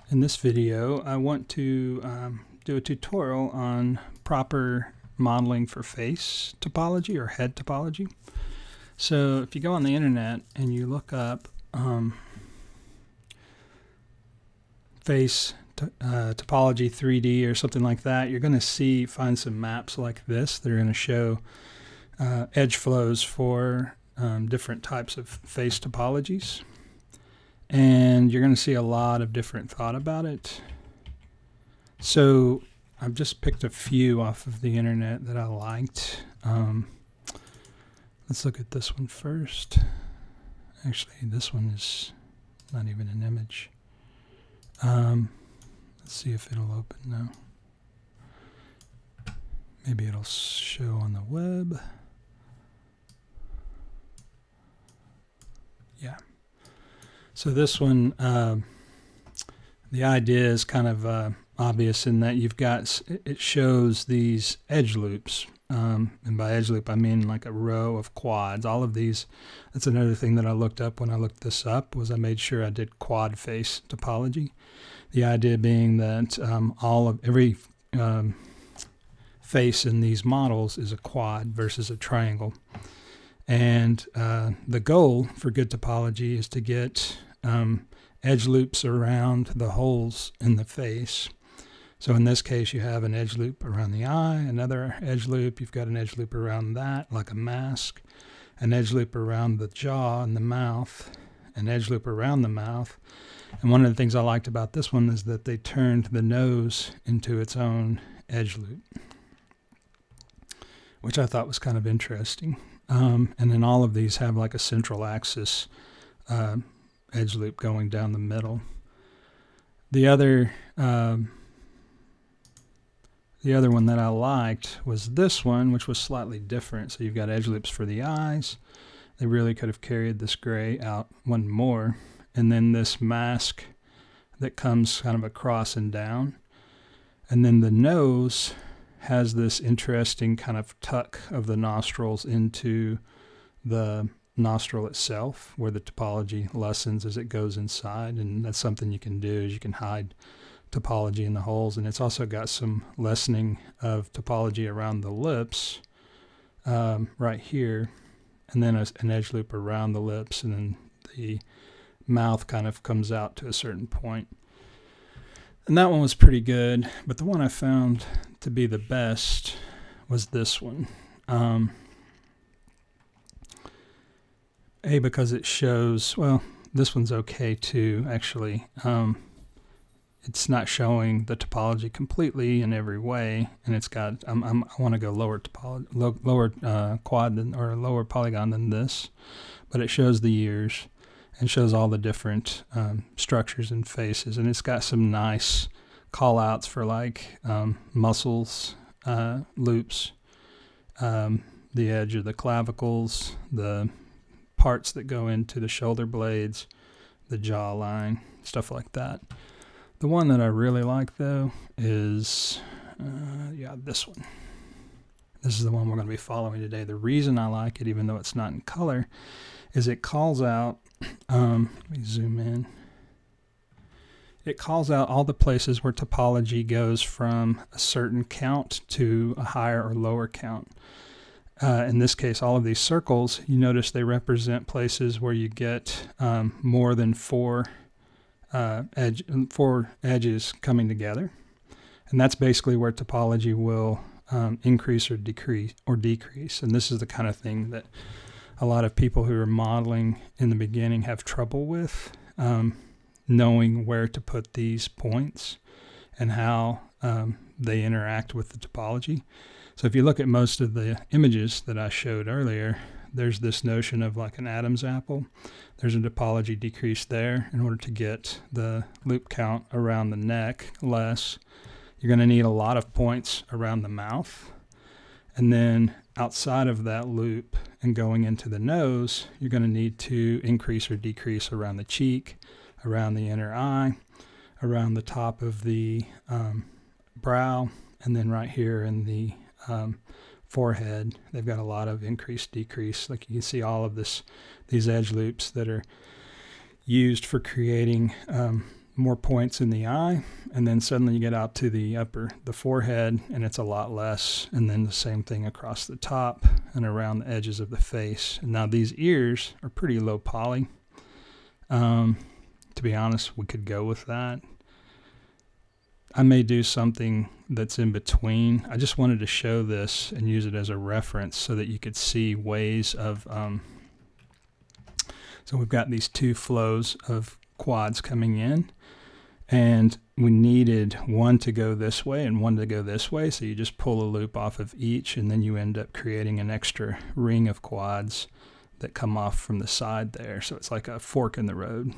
In this video, I want to do a tutorial on proper modeling for face topology or head topology. So if you go on the internet and you look up face topology 3D or something like that, you're going to find some maps like this that are going to show edge flows for different types of face topologies. And you're going to see a lot of different thought about it. So I've just picked a few off of the internet that I liked. Let's look at this one first. Actually, this one is not even an image. Let's see if it'll open now. Maybe it'll show on the web. Yeah. So this one, the idea is kind of obvious in that it shows these edge loops. And by edge loop, I mean like a row of quads. All of these, that's another thing that I looked up when I looked this up, was I made sure I did quad face topology. The idea being that every face in these models is a quad versus a triangle. And the goal for good topology is to get edge loops around the holes in the face. So in this case, you have an edge loop around the eye, another edge loop, you've got an edge loop around that, like a mask, an edge loop around the jaw and the mouth, an edge loop around the mouth. And one of the things I liked about this one is that they turned the nose into its own edge loop, which I thought was kind of interesting. And then all of these have like a central axis edge loop going down the middle. The other one that I liked was this one, which was slightly different. So you've got edge loops for the eyes. They really could have carried this gray out one more. And then this mask that comes kind of across and down. And then the nose has this interesting kind of tuck of the nostrils into the nostril itself, where the topology lessens as it goes inside. And that's something you can do, is you can hide topology in the holes. And it's also got some lessening of topology around the lips right here, and then an edge loop around the lips, and then the mouth kind of comes out to a certain point. And that one was pretty good, but the one I found to be the best was this one. Because it shows, well, this one's okay too, actually. It's not showing the topology completely in every way, and it's got, I want to go lower quad or lower polygon than this, but it shows the ears and shows all the different structures and faces, and it's got some nice call outs for like muscles, loops, the edge of the clavicles, the parts that go into the shoulder blades, the jawline, stuff like that. The one that I really like though is this one. This is the one we're going to be following today. The reason I like it, even though it's not in color, is it calls out, let me zoom in. It calls out all the places where topology goes from a certain count to a higher or lower count. In this case, all of these circles, you notice they represent places where you get more than four edges coming together. And that's basically where topology will increase or decrease. And this is the kind of thing that a lot of people who are modeling in the beginning have trouble with, knowing where to put these points and how they interact with the topology. So if you look at most of the images that I showed earlier, there's this notion of like an Adam's apple. There's a topology decrease there. In order to get the loop count around the neck less, you're going to need a lot of points around the mouth. And then outside of that loop and going into the nose, you're going to need to increase or decrease around the cheek, around the inner eye, around the top of the brow, and then right here in the forehead. They've got a lot of increase, decrease. Like you can see all of these edge loops that are used for creating more points in the eye, and then suddenly you get out to the forehead, and it's a lot less, and then the same thing across the top and around the edges of the face. And now these ears are pretty low poly. To be honest, we could go with that. I may do something that's in between. I just wanted to show this and use it as a reference so that you could see ways of, so we've got these two flows of quads coming in, and we needed one to go this way and one to go this way, so you just pull a loop off of each, and then you end up creating an extra ring of quads that come off from the side there, so it's like a fork in the road.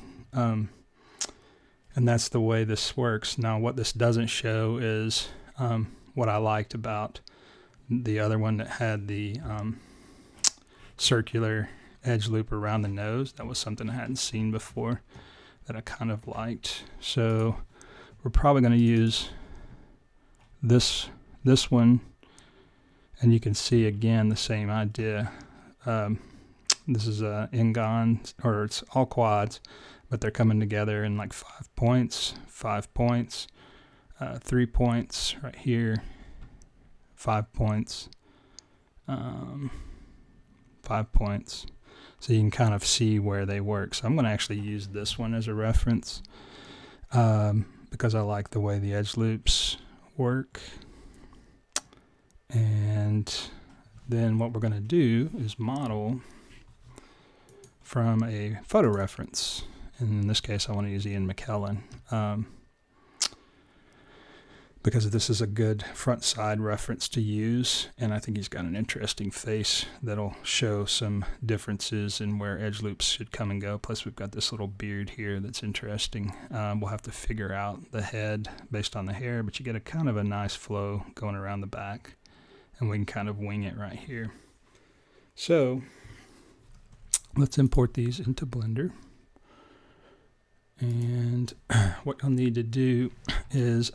And that's the way this works. Now what this doesn't show is what I liked about the other one that had the circular edge loop around the nose. That was something I hadn't seen before that I kind of liked. So we're probably going to use this one, and you can see again the same idea. This is a Ingon, or it's all quads, but they're coming together in like 5 points, 5 points, 3 points right here, 5 points, 5 points. So you can kind of see where they work. So I'm going to actually use this one as a reference because I like the way the edge loops work. And then what we're going to do is model from a photo reference. And in this case, I want to use Ian McKellen because this is a good front side reference to use, and I think he's got an interesting face that'll show some differences in where edge loops should come and go. Plus we've got this little beard here that's interesting. We'll have to figure out the head based on the hair, but you get a kind of a nice flow going around the back, and we can kind of wing it right here. So let's import these into Blender. And what you'll need to do is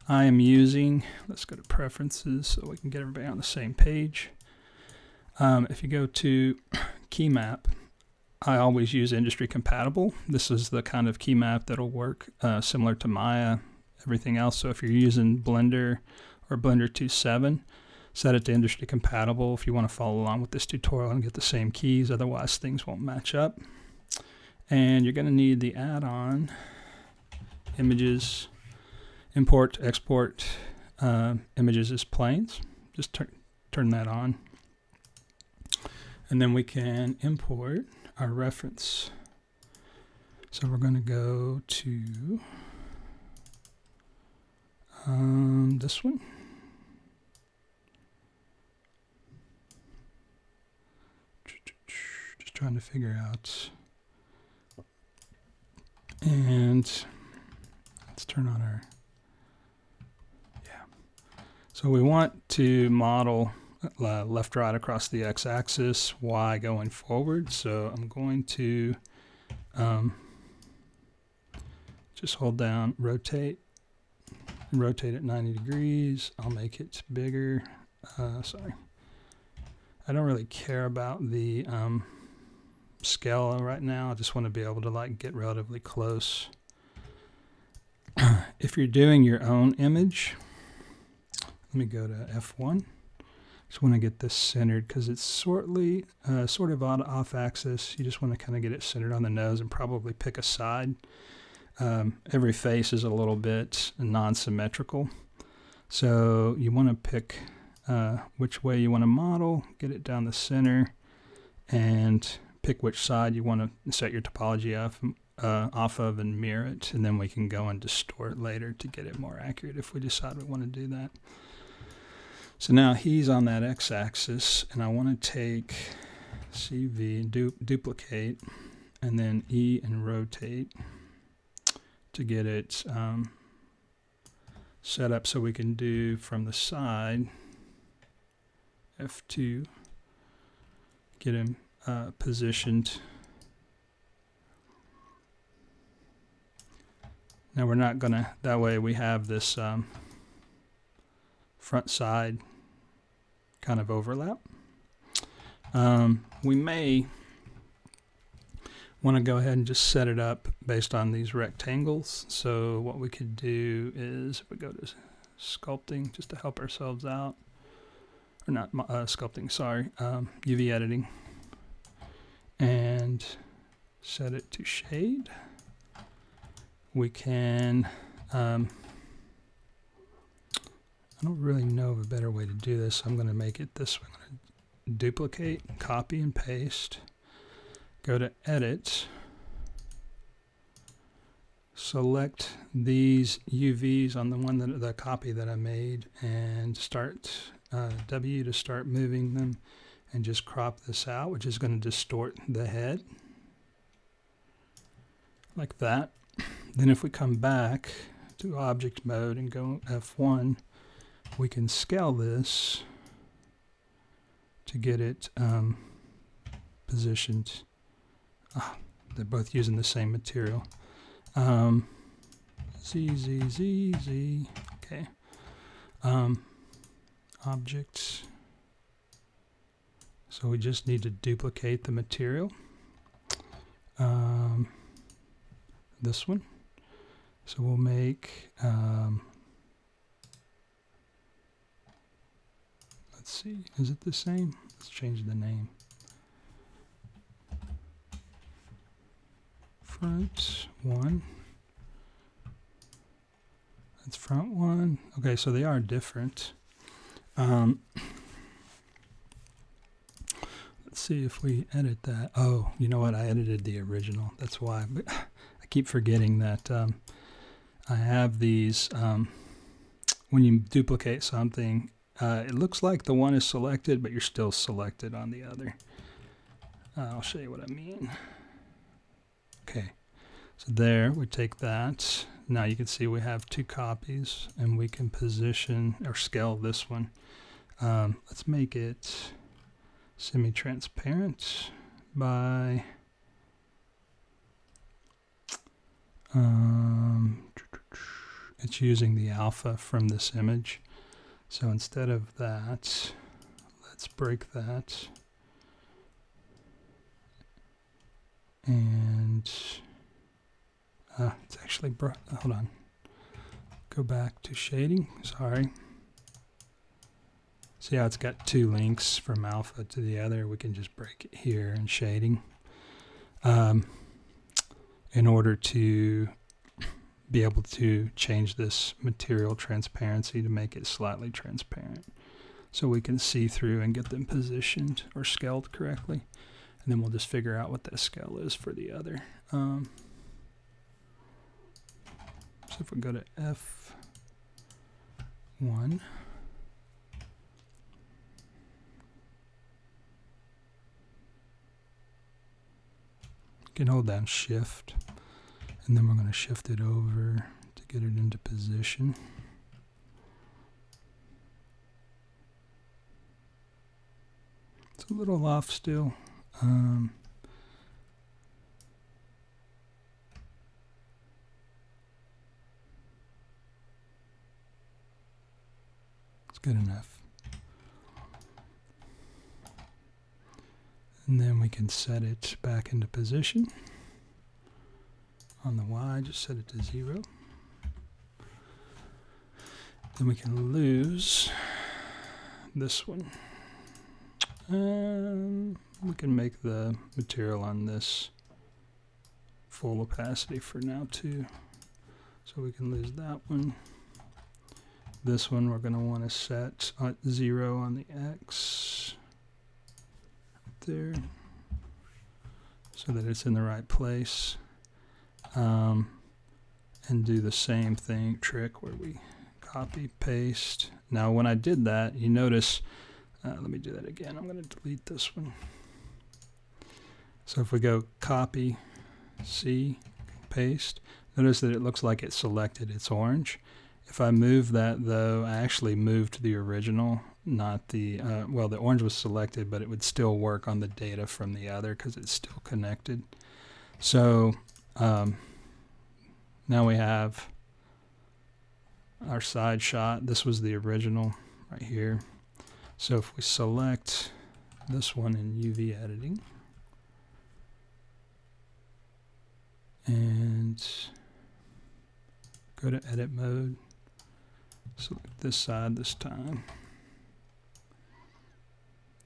I am using, let's go to preferences so we can get everybody on the same page. If you go to key map, I always use industry compatible. This is the kind of key map that'll work similar to Maya, everything else. So if you're using Blender or Blender 2.7, set it to industry compatible if you want to follow along with this tutorial and get the same keys, otherwise things won't match up. And you're going to need the add-on images, import, export images as planes. Just turn that on. And then we can import our reference. So we're going to go to this one. Just trying to figure out. And let's turn on our, So we want to model left, right across the x-axis, y going forward. So I'm going to just hold down, rotate, and rotate it 90 degrees. I'll make it bigger. Sorry. I don't really care about the scale right now. I just want to be able to like get relatively close. If you're doing your own image, let me go to F1. Just want to get this centered because it's sort of off axis. You just want to kind of get it centered on the nose and probably pick a side. Every face is a little bit non-symmetrical, so you want to pick which way you want to model, get it down the center, and pick which side you want to set your topology off of and mirror it, and then we can go and distort later to get it more accurate if we decide we want to do that. So now he's on that x-axis, and I want to take CV, duplicate, and then E and rotate to get it set up so we can do from the side, F2, get him positioned. Now we're not going to, that way we have this front side kind of overlap. We may want to go ahead and just set it up based on these rectangles. So what we could do is, if we go to sculpting, just to help ourselves out, or not sculpting, sorry, UV editing, and set it to shade. We can, I don't really know of a better way to do this, so I'm going to make it this way. I'm going to duplicate, copy and paste, go to edit, select these UVs on the one that the copy that I made, and start W to start moving them, and just crop this out, which is going to distort the head like that. Then if we come back to object mode and go F1, we can scale this to get it positioned. They're both using the same material. Z, Z, Z, Z. Okay. Objects. So we just need to duplicate the material. This one. So we'll make, let's see, is it the same? Let's change the name. Front one. That's front one. Okay, so they are different. Let's see if we edit that. Oh, you know what? I edited the original. That's why. But I keep forgetting that I have these. When you duplicate something, it looks like the one is selected, but you're still selected on the other. I'll show you what I mean. Okay, so there, we take that. Now you can see we have two copies, and we can position or scale this one. Let's make it semi-transparent by it's using the alpha from this image. So instead of that, let's break that. And it's actually brought, hold on. Go back to shading, sorry. See how it's got two links from alpha to the other? We can just break it here in shading. In order to be able to change this material transparency to make it slightly transparent, so we can see through and get them positioned or scaled correctly. And then we'll just figure out what that scale is for the other. So if we go to F1, you can hold down Shift, and then we're going to shift it over to get it into position. It's a little off still. It's good enough. And then we can set it back into position. On the Y, just set it to 0. Then we can lose this one. We can make the material on this full opacity for now too. So we can lose that one. This one we're going to want to set at 0 on the X. There. So that it's in the right place. And do the same thing, trick where we copy, paste. Now when I did that, you notice, let me do that again. I'm going to delete this one. So if we go copy, C, paste, notice that it looks like it's selected. It's orange. If I move that though, I actually moved the original, not the, well, the orange was selected, but it would still work on the data from the other because it's still connected. So now we have our side shot. This was the original right here. So if we select this one in UV editing, and go to edit mode. Select this side this time.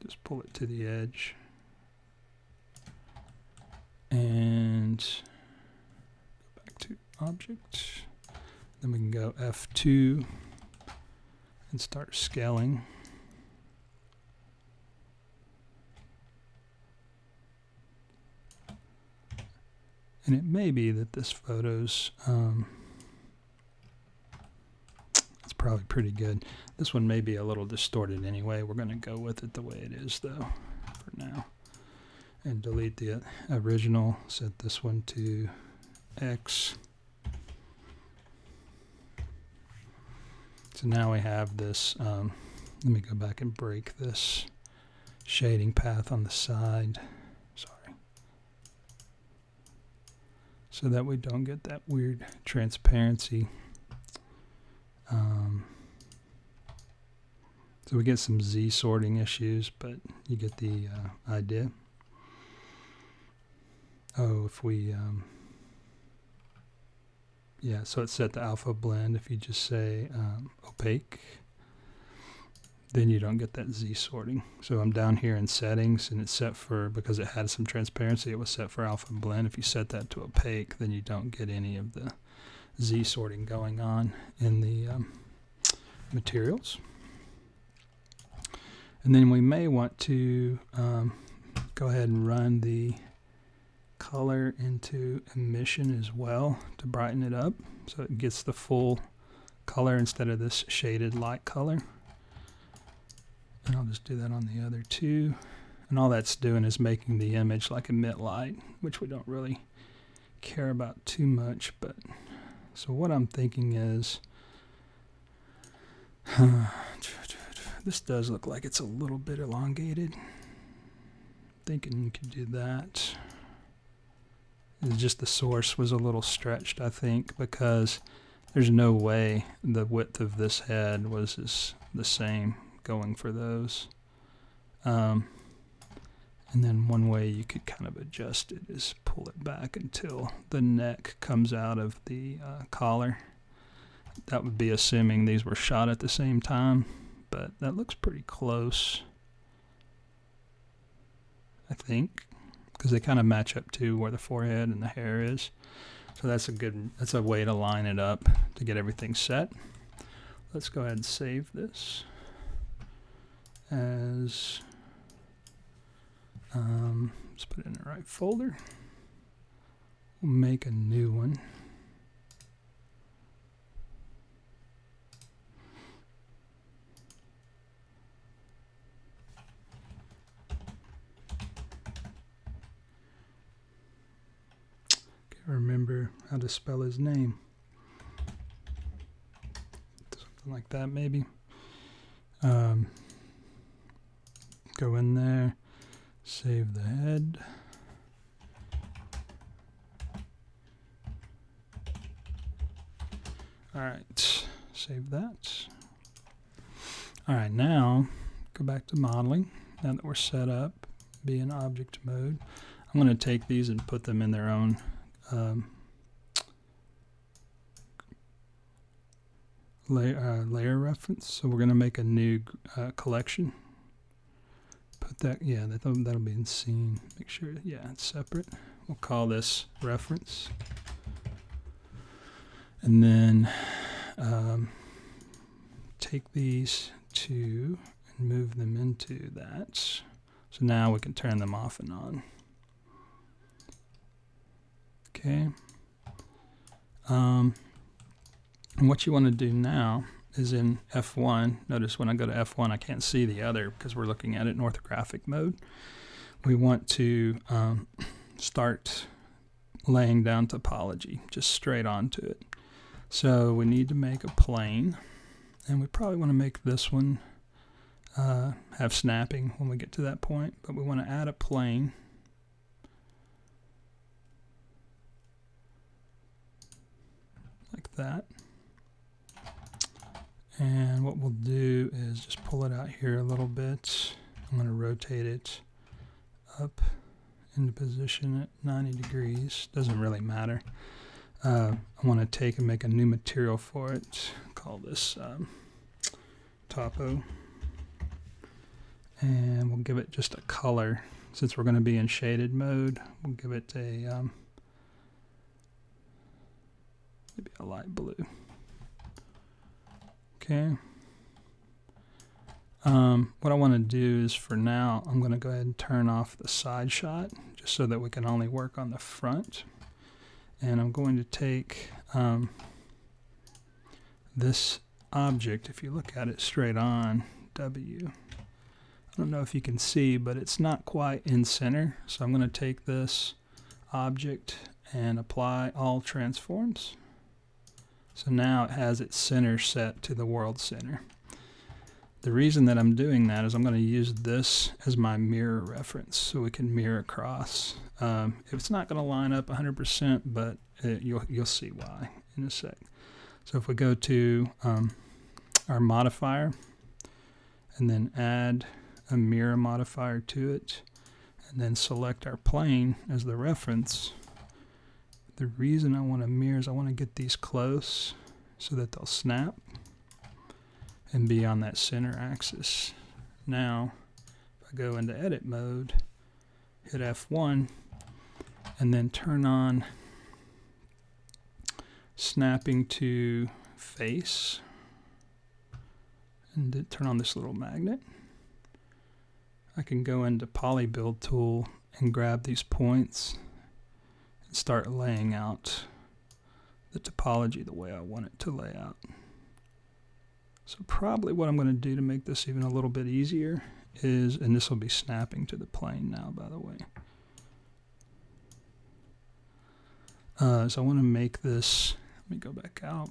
Just pull it to the edge. And go back to object. Then we can go F2 and start scaling. And it may be that this photo's, it's probably pretty good. This one may be a little distorted anyway. We're going to go with it the way it is though for now. And delete the original, set this one to X. So now we have this, let me go back and break this shading path on the side. So that we don't get that weird transparency. So we get some Z sorting issues, but you get the idea. Oh, if we, yeah, so it's set to alpha blend. If you just say opaque, then you don't get that Z sorting. So I'm down here in settings, and it's set for, because it had some transparency, it was set for alpha blend. If you set that to opaque, then you don't get any of the Z sorting going on in the materials. And then we may want to go ahead and run the color into emission as well to brighten it up, so it gets the full color instead of this shaded light color. And I'll just do that on the other two. And all that's doing is making the image like emit light, which we don't really care about too much. But so what I'm thinking is, this does look like it's a little bit elongated. Thinking you could do that. It's just the source was a little stretched, I think, because there's no way the width of this head was the same going for those. And then one way you could kind of adjust it is pull it back until the neck comes out of the collar. That would be assuming these were shot at the same time, but that looks pretty close, I think, because they kind of match up to where the forehead and the hair is. So that's a way to line it up to get everything set. Let's go ahead and save this as, let's put it in the right folder. We'll make a new one. Can't remember how to spell his name. Something like that maybe. Go in there, save the head. All right, save that. All right, now go back to modeling. Now that we're set up, be in object mode. I'm going to take these and put them in their own layer reference. So we're going to make a new collection. Put that, yeah, that'll be in scene. Make sure, yeah, it's separate. We'll call this reference. And then take these two and move them into that. So now we can turn them off and on. Okay. And what you want to do now is in F1. Notice when I go to F1, I can't see the other because we're looking at it in orthographic mode. We want to start laying down topology, just straight onto it. So we need to make a plane, and we probably want to make this one have snapping when we get to that point, but we want to add a plane. Like that. And what we'll do is just pull it out here a little bit. I'm going to rotate it up into position at 90 degrees. Doesn't really matter. I want to take and make a new material for it. Call this topo. And we'll give it just a color. Since we're going to be in shaded mode, we'll give it a maybe a light blue. Okay. What I want to do is, for now, I'm going to go ahead and turn off the side shot just so that we can only work on the front. And I'm going to take this object, if you look at it straight on, W. I don't know if you can see, but it's not quite in center. So I'm going to take this object and apply all transforms. So now it has its center set to the world center. The reason that I'm doing that is I'm going to use this as my mirror reference so we can mirror across. It's not going to line up 100%, but you'll see why in a sec. So if we go to our modifier and then add a mirror modifier to it and then select our plane as the reference, the reason I want to mirror is I want to get these close so that they'll snap and be on that center axis. Now, if I go into edit mode, hit F1, and then turn on snapping to face, and turn on this little magnet, I can go into polybuild tool and grab these points and start laying out the topology the way I want it to lay out. So probably what I'm going to do to make this even a little bit easier is, and this will be snapping to the plane now, by the way. So I want to make this, let me go back out,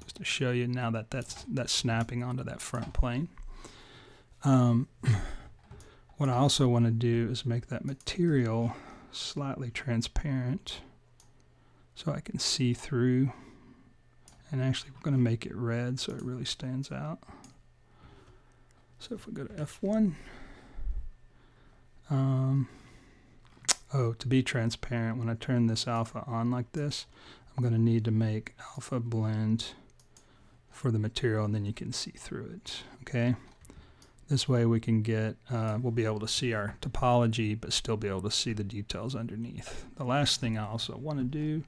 just to show you now that that's snapping onto that front plane. What I also want to do is make that material slightly transparent so I can see through. And actually, we're going to make it red so it really stands out. So if we go to F1, to be transparent, when I turn this alpha on like this, I'm going to need to make alpha blend for the material, and then you can see through it. Okay. This way we can get, we'll be able to see our topology, but still be able to see the details underneath. The last thing I also want to do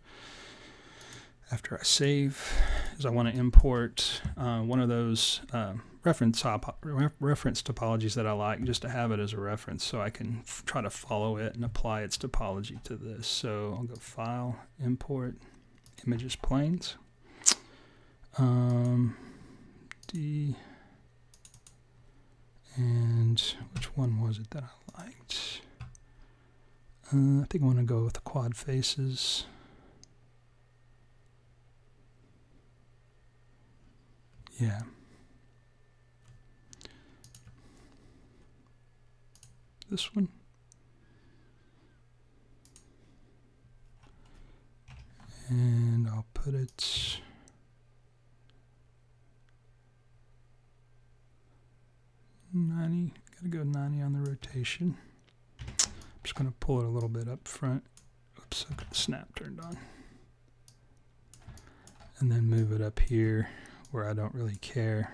after I save is I want to import one of those reference topologies that I like, just to have it as a reference so I can try to follow it and apply its topology to this. So I'll go File, Import, Images Planes, D, and which one was it that I liked? I think I want to go with the quad faces. Yeah. This one. And I'll put it gotta go 90 on the rotation. I'm just gonna pull it a little bit up front. Oops, I've got the snap turned on. And then move it up here where I don't really care.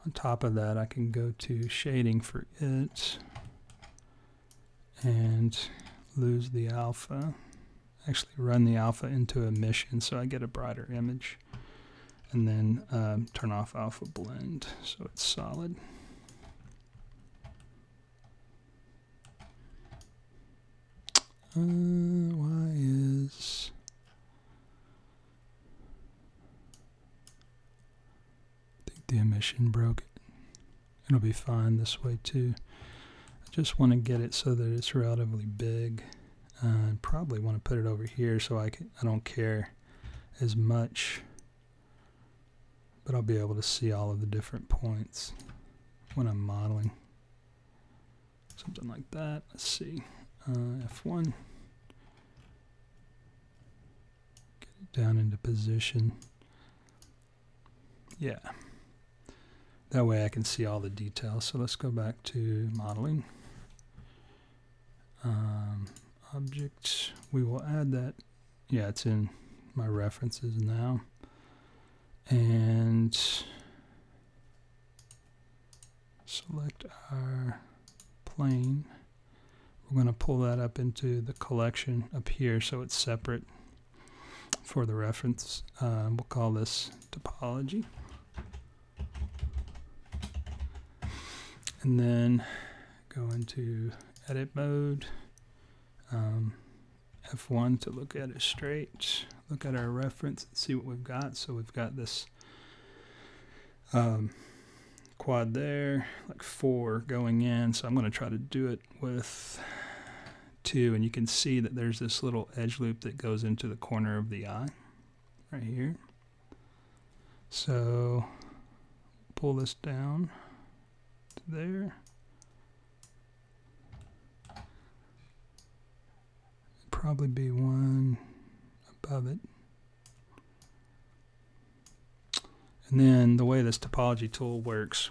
On top of that, I can go to shading for it and lose the alpha. Actually run the alpha into emission so I get a brighter image. And then turn off alpha blend so it's solid. Why is... the emission broke it. It'll be fine this way too. I just want to get it so that it's relatively big. I probably want to put it over here so I don't care as much, but I'll be able to see all of the different points when I'm modeling. Something like that. Let's see. F1. Get it down into position. Yeah. That way I can see all the details. So let's go back to modeling. Object, we will add that. Yeah, it's in my references now. And select our plane. We're going to pull that up into the collection up here so it's separate for the reference. We'll call this topology. And then go into edit mode. F1 to look at it straight. Look at our reference and see what we've got. So we've got this quad there, like 4 going in. So I'm going to try to do it with 2, and you can see that there's this little edge loop that goes into the corner of the eye right here. So pull this down to there. Probably be one above it. And then the way this topology tool works,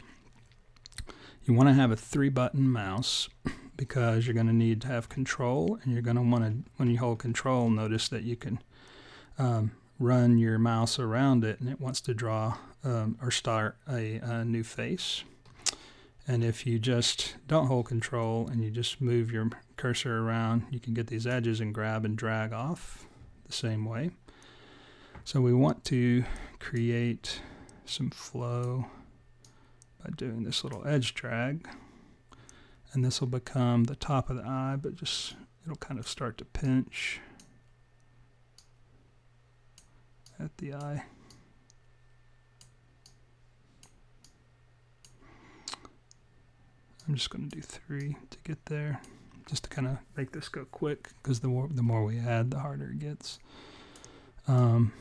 you want to have a 3-button mouse because you're going to need to have control, and you're going to want to, when you hold control, notice that you can run your mouse around it and it wants to draw or start a new face. And if you just don't hold control and you just move your cursor around, you can get these edges and grab and drag off the same way. So we want to create some flow by doing this little edge drag. And this will become the top of the eye, but just it'll kind of start to pinch at the eye. I'm just going to do 3 to get there, just to kind of make this go quick, because the more we add, the harder it gets. And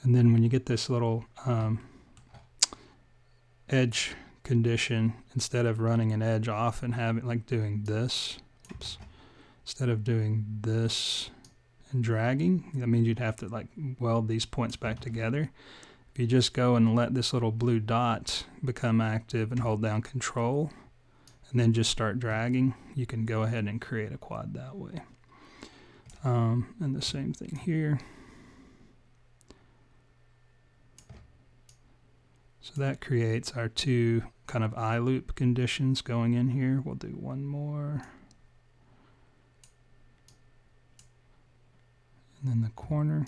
then when you get this little edge condition, instead of running an edge off and having like doing this, instead of doing this and dragging, that means you'd have to like weld these points back together. If you just go and let this little blue dot become active and hold down control and then just start dragging, you can go ahead and create a quad that way. And the same thing here. So that creates our 2 kind of eye loop conditions going in here. We'll do one more. And then the corner.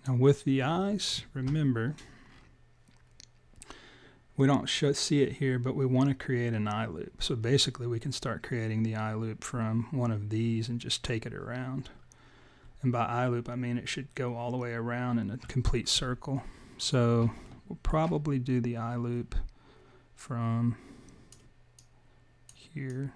Now with the eyes, remember, we don't see it here, but we want to create an eye loop. So basically we can start creating the eye loop from one of these and just take it around. And by eye loop, I mean it should go all the way around in a complete circle. So we'll probably do the eye loop from here.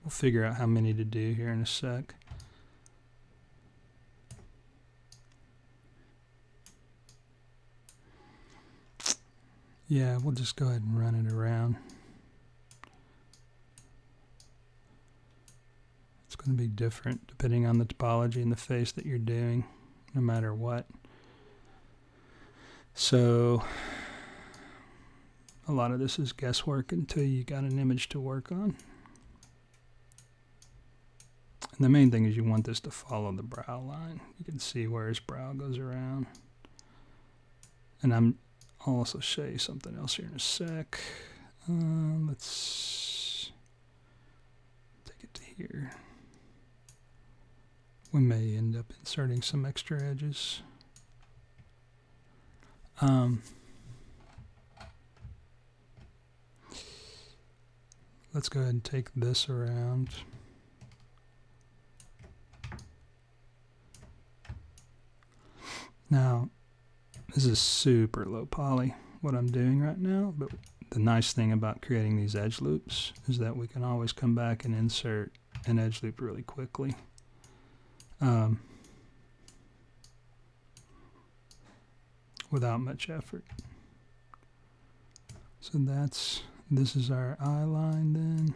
We'll figure out how many to do here in a sec. Yeah, we'll just go ahead and run it around. It's going to be different depending on the topology and the face that you're doing, no matter what. So a lot of this is guesswork until you got an image to work on. And the main thing is you want this to follow the brow line. You can see where his brow goes around. And I'll also show you something else here in a sec. Let's take it to here. We may end up inserting some extra edges. Let's go ahead and take this around. Now, this is super low poly, what I'm doing right now, but the nice thing about creating these edge loops is that we can always come back and insert an edge loop really quickly. Without much effort. So this is our eye line then.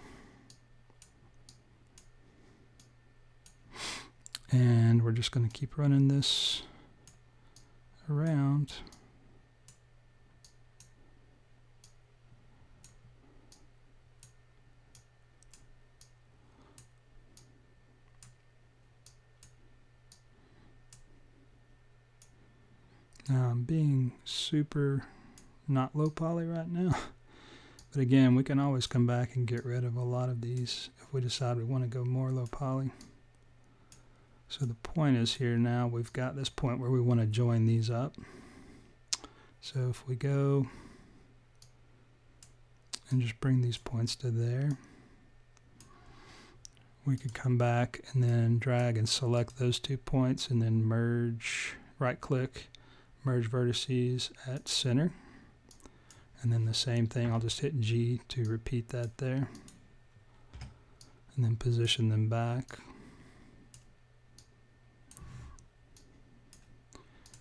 And we're just going to keep running this around. Now I'm being super not low poly right now. But again, we can always come back and get rid of a lot of these if we decide we want to go more low poly. So the point is here now, we've got this point where we want to join these up. So if we go and just bring these points to there, we could come back and then drag and select those 2 points and then merge, right click, merge vertices at center. And then the same thing, I'll just hit G to repeat that there. And then position them back.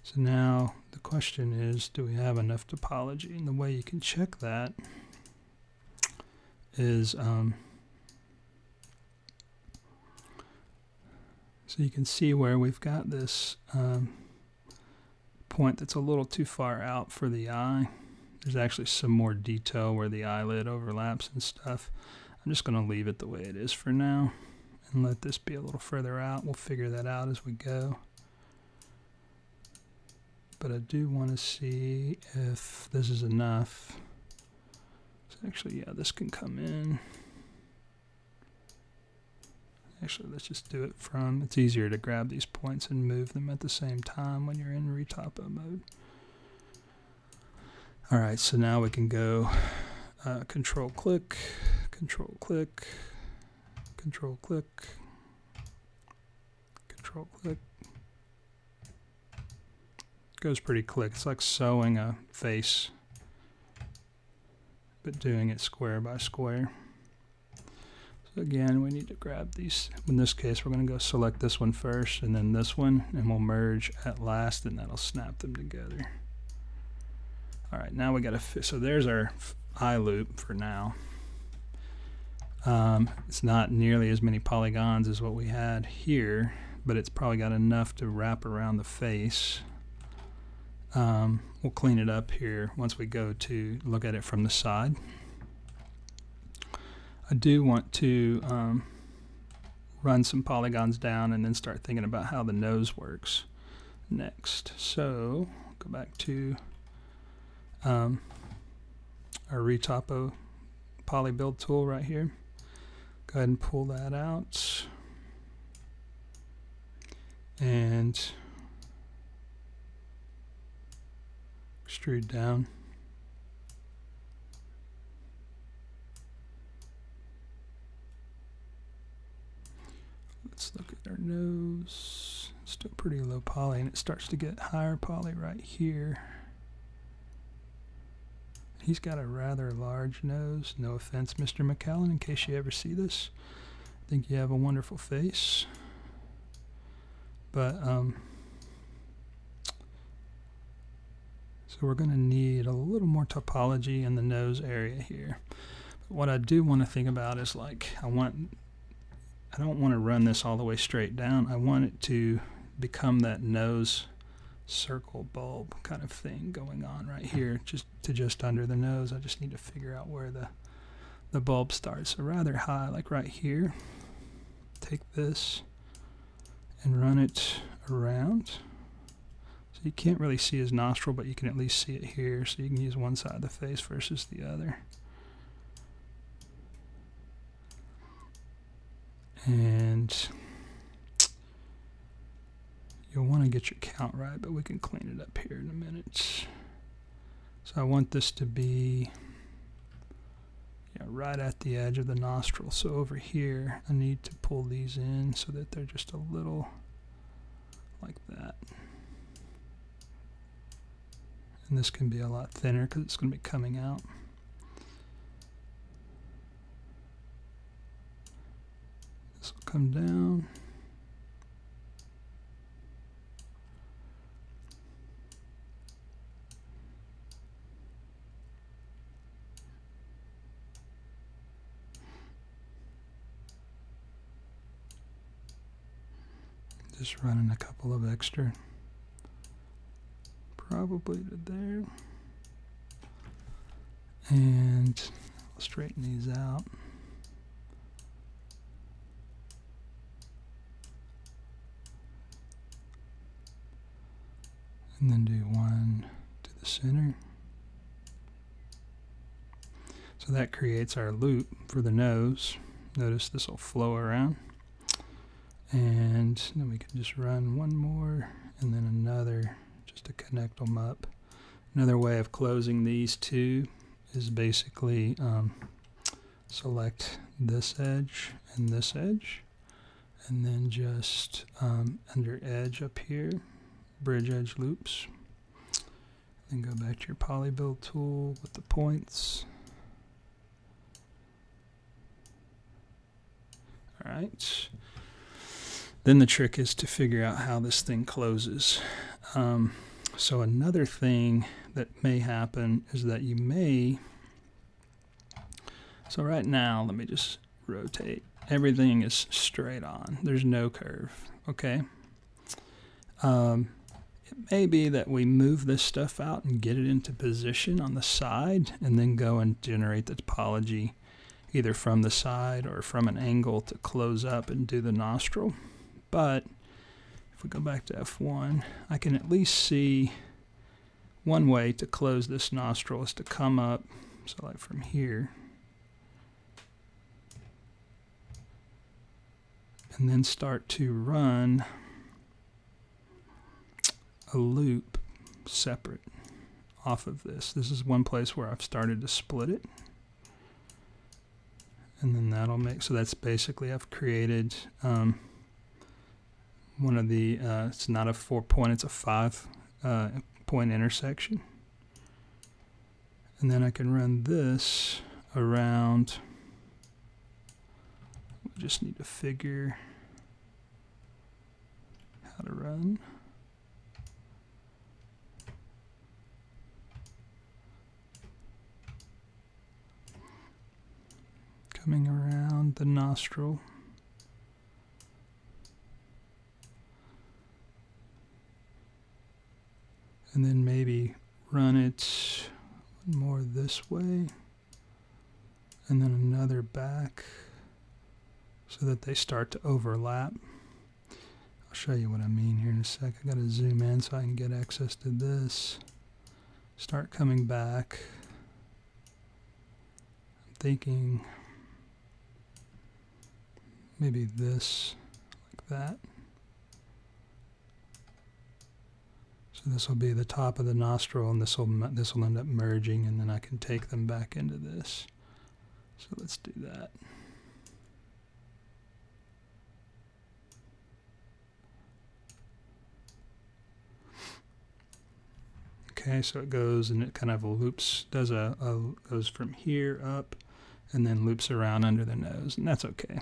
So now the question is, do we have enough topology? And the way you can check that is, so you can see where we've got this point that's a little too far out for the eye. There's actually some more detail where the eyelid overlaps and stuff. I'm just going to leave it the way it is for now and let this be a little further out. We'll figure that out as we go. But I do want to see if this is enough. So actually, yeah, this can come in. Actually, let's just do it from, it's easier to grab these points and move them at the same time when you're in retopo mode. All right, so now we can go control click, control click, control click, control click. Goes pretty quick. It's like sewing a face, but doing it square by square. So again, we need to grab these. In this case, we're going to go select this one first and then this one, and we'll merge at last, and that'll snap them together. All right, now we got to fit. So there's our eye loop for now. It's not nearly as many polygons as what we had here, but it's probably got enough to wrap around the face. We'll clean it up here once we go to look at it from the side. I do want to run some polygons down and then start thinking about how the nose works next. So go back to our retopo polybuild tool right here. Go ahead and pull that out and extrude down. Let's look at our nose. Still pretty low poly, and it starts to get higher poly right here. He's got a rather large nose. No offense, Mr. McCallan, in case you ever see this. I think you have a wonderful face. But so we're going to need a little more topology in the nose area here. But what I do want to think about is, like, I don't want to run this all the way straight down. I want it to become that nose circle bulb kind of thing going on right here, just under the nose. I just need to figure out where the bulb starts. So rather high, like right here. Take this and run it around. So you can't really see his nostril, but you can at least see it here. So you can use one side of the face versus the other. And you'll want to get your count right, but we can clean it up here in a minute. So I want this to be right at the edge of the nostril. So over here, I need to pull these in so that they're just a little like that. And this can be a lot thinner because it's going to be coming out. This will come down. Just running a couple of extra, probably to there. And I'll straighten these out. And then do one to the center. So that creates our loop for the nose. Notice this will flow around. And then we can just run one more and then another just to connect them up. Another way of closing these two is basically select this edge and this edge, and then just under edge up here, bridge edge loops. Then go back to your polybuild tool with the points. All right. Then the trick is to figure out how this thing closes. So another thing that may happen is that you may, so right now, let me just rotate. Everything is straight on. There's no curve, okay? It may be that we move this stuff out and get it into position on the side and then go and generate the topology either from the side or from an angle to close up and do the nostril. But if we go back to F1, I can at least see one way to close this nostril is to come up, so like from here, and then start to run a loop separate off of this. This is one place where I've started to split it. And then that'll make, so that's basically I've created one of the, it's not a 4-point, it's a 5-point intersection. And then I can run this around, we just need to figure how to run. Coming around the nostril. And then maybe run it more this way, and then another back so that they start to overlap. I'll show you what I mean here in a sec. I gotta zoom in so I can get access to this. Start coming back. I'm thinking maybe this, like that. So this will be the top of the nostril, and this will end up merging, and then I can take them back into this. So let's do that. Okay, so it goes and it kind of loops, does goes from here up, and then loops around under the nose, and that's okay.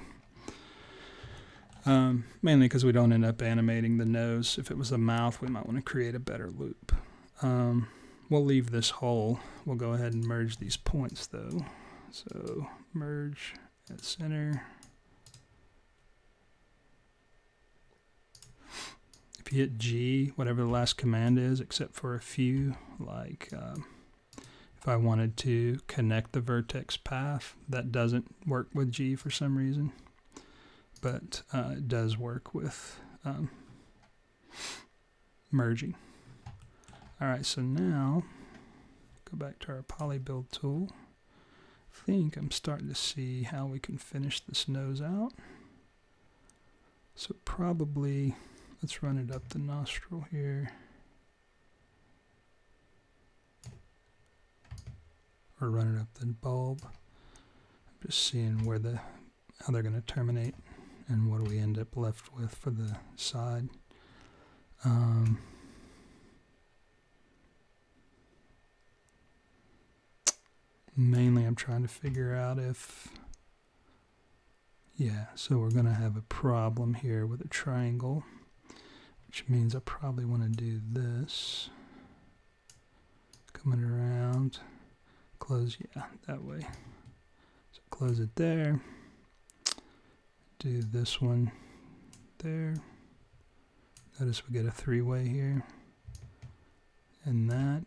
Mainly because we don't end up animating the nose. If it was the mouth, we might want to create a better loop. We'll leave this whole. We'll go ahead and merge these points though. So merge at center. If you hit G, whatever the last command is, except for a few, like if I wanted to connect the vertex path, that doesn't work with G for some reason. But it does work with merging. All right, so now go back to our polybuild tool. I think I'm starting to see how we can finish this nose out. So probably, let's run it up the nostril here. Or run it up the bulb. I'm just seeing where how they're going to terminate. And what do we end up left with for the side? Mainly I'm trying to figure out if, yeah, so we're going to have a problem here with a triangle, which means I probably want to do this. Coming around, close, yeah, that way. So close it there. Do this one there, Notice we get a three-way here. And that,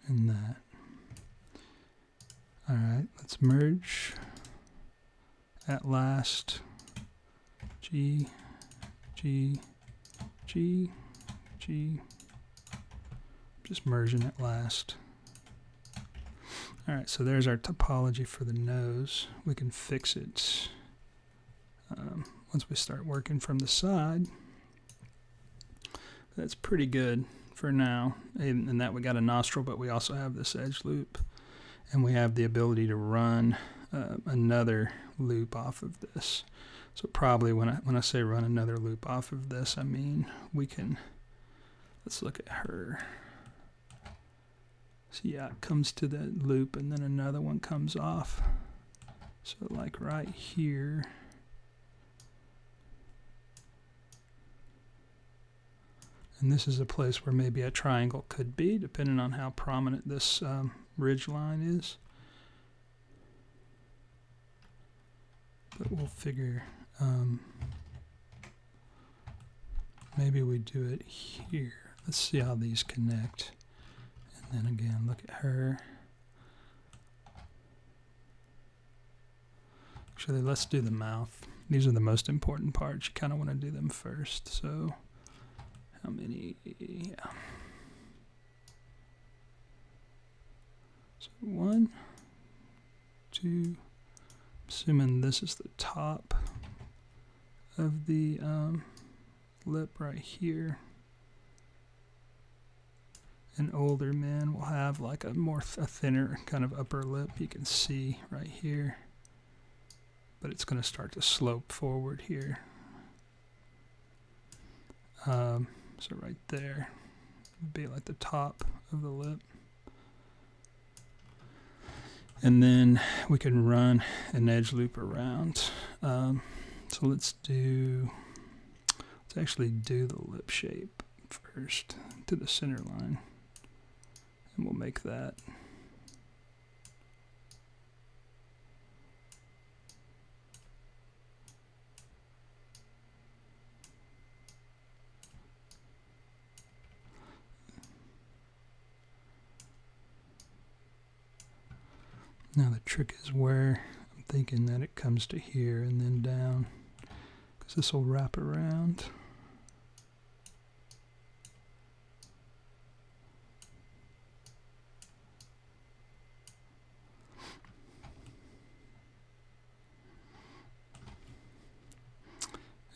and that. All right, let's merge. At last, G, G, G, G. Just merging at last. All right, so there's our topology for the nose. We can fix it once we start working from the side. That's pretty good for now. And that we got a nostril, but we also have this edge loop. And we have the ability to run another loop off of this. So probably when I say run another loop off of this, I mean we can, let's look at her. So yeah, it comes to the loop and then another one comes off. So like right here. And this is a place where maybe a triangle could be, depending on how prominent this ridge line is. But we'll figure, maybe we do it here. Let's see how these connect. And then again, look at her. Actually, let's do the mouth. These are the most important parts. You kind of want to do them first. So, how many? Yeah. So 1, 2. Assuming this is the top of the lip right here. And older men will have like a thinner kind of upper lip. You can see right here, but it's going to start to slope forward here. So right there would be like the top of the lip. And then we can run an edge loop around. So let's actually do the lip shape first to the center line. And we'll make that. Now the trick is where I'm thinking that it comes to here and then down, because this will wrap around.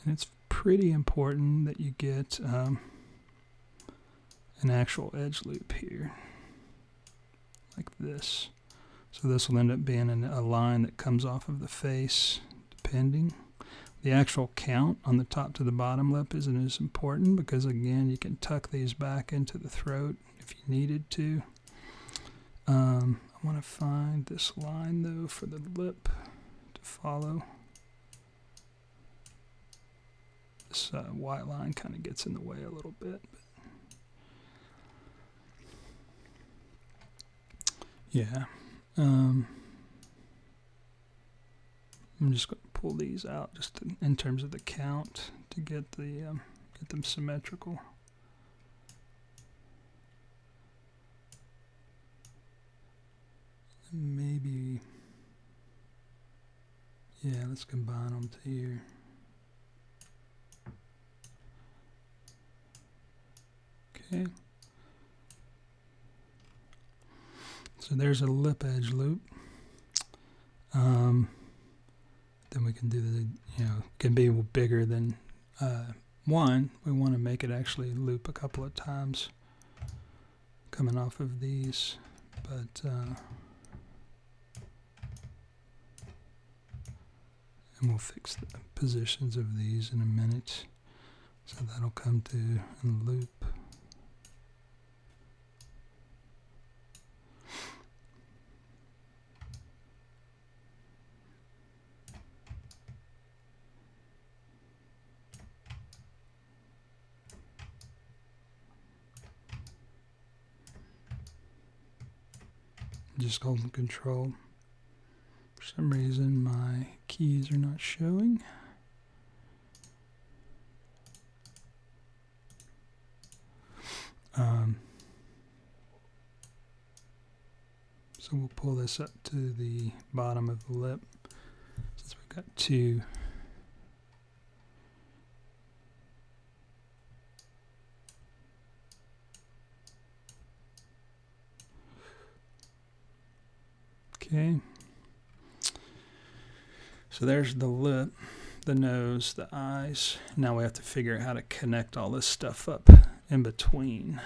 And it's pretty important that you get an actual edge loop here, like this. So this will end up being a line that comes off of the face, depending. The actual count on the top to the bottom lip isn't as important because, again, you can tuck these back into the throat if you needed to. I want to find this line, though, for the lip to follow. This white line kind of gets in the way a little bit. But yeah. I'm just going to pull these out just in terms of the count to get them symmetrical. Maybe, yeah, let's combine them to here. Okay. So there's a lip edge loop. Then we can do the, can be bigger than 1. We want to make it actually loop a couple of times coming off of these, but and we'll fix the positions of these in a minute. So that'll come to a loop. Just holding Control. For some reason my keys are not showing. So we'll pull this up to the bottom of the lip since we've got two. Okay. So there's the lip, the nose, the eyes. Now we have to figure out how to connect all this stuff up in between.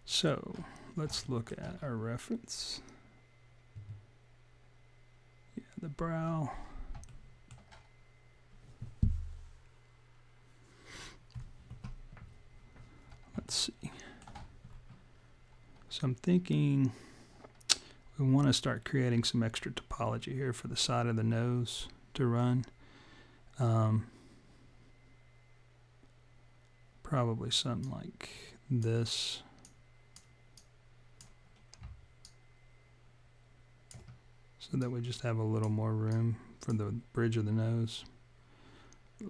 So let's look at our reference. Yeah, the brow. Let's see. So I'm thinking we want to start creating some extra topology here for the side of the nose to run. Probably something like this. So that we just have a little more room for the bridge of the nose.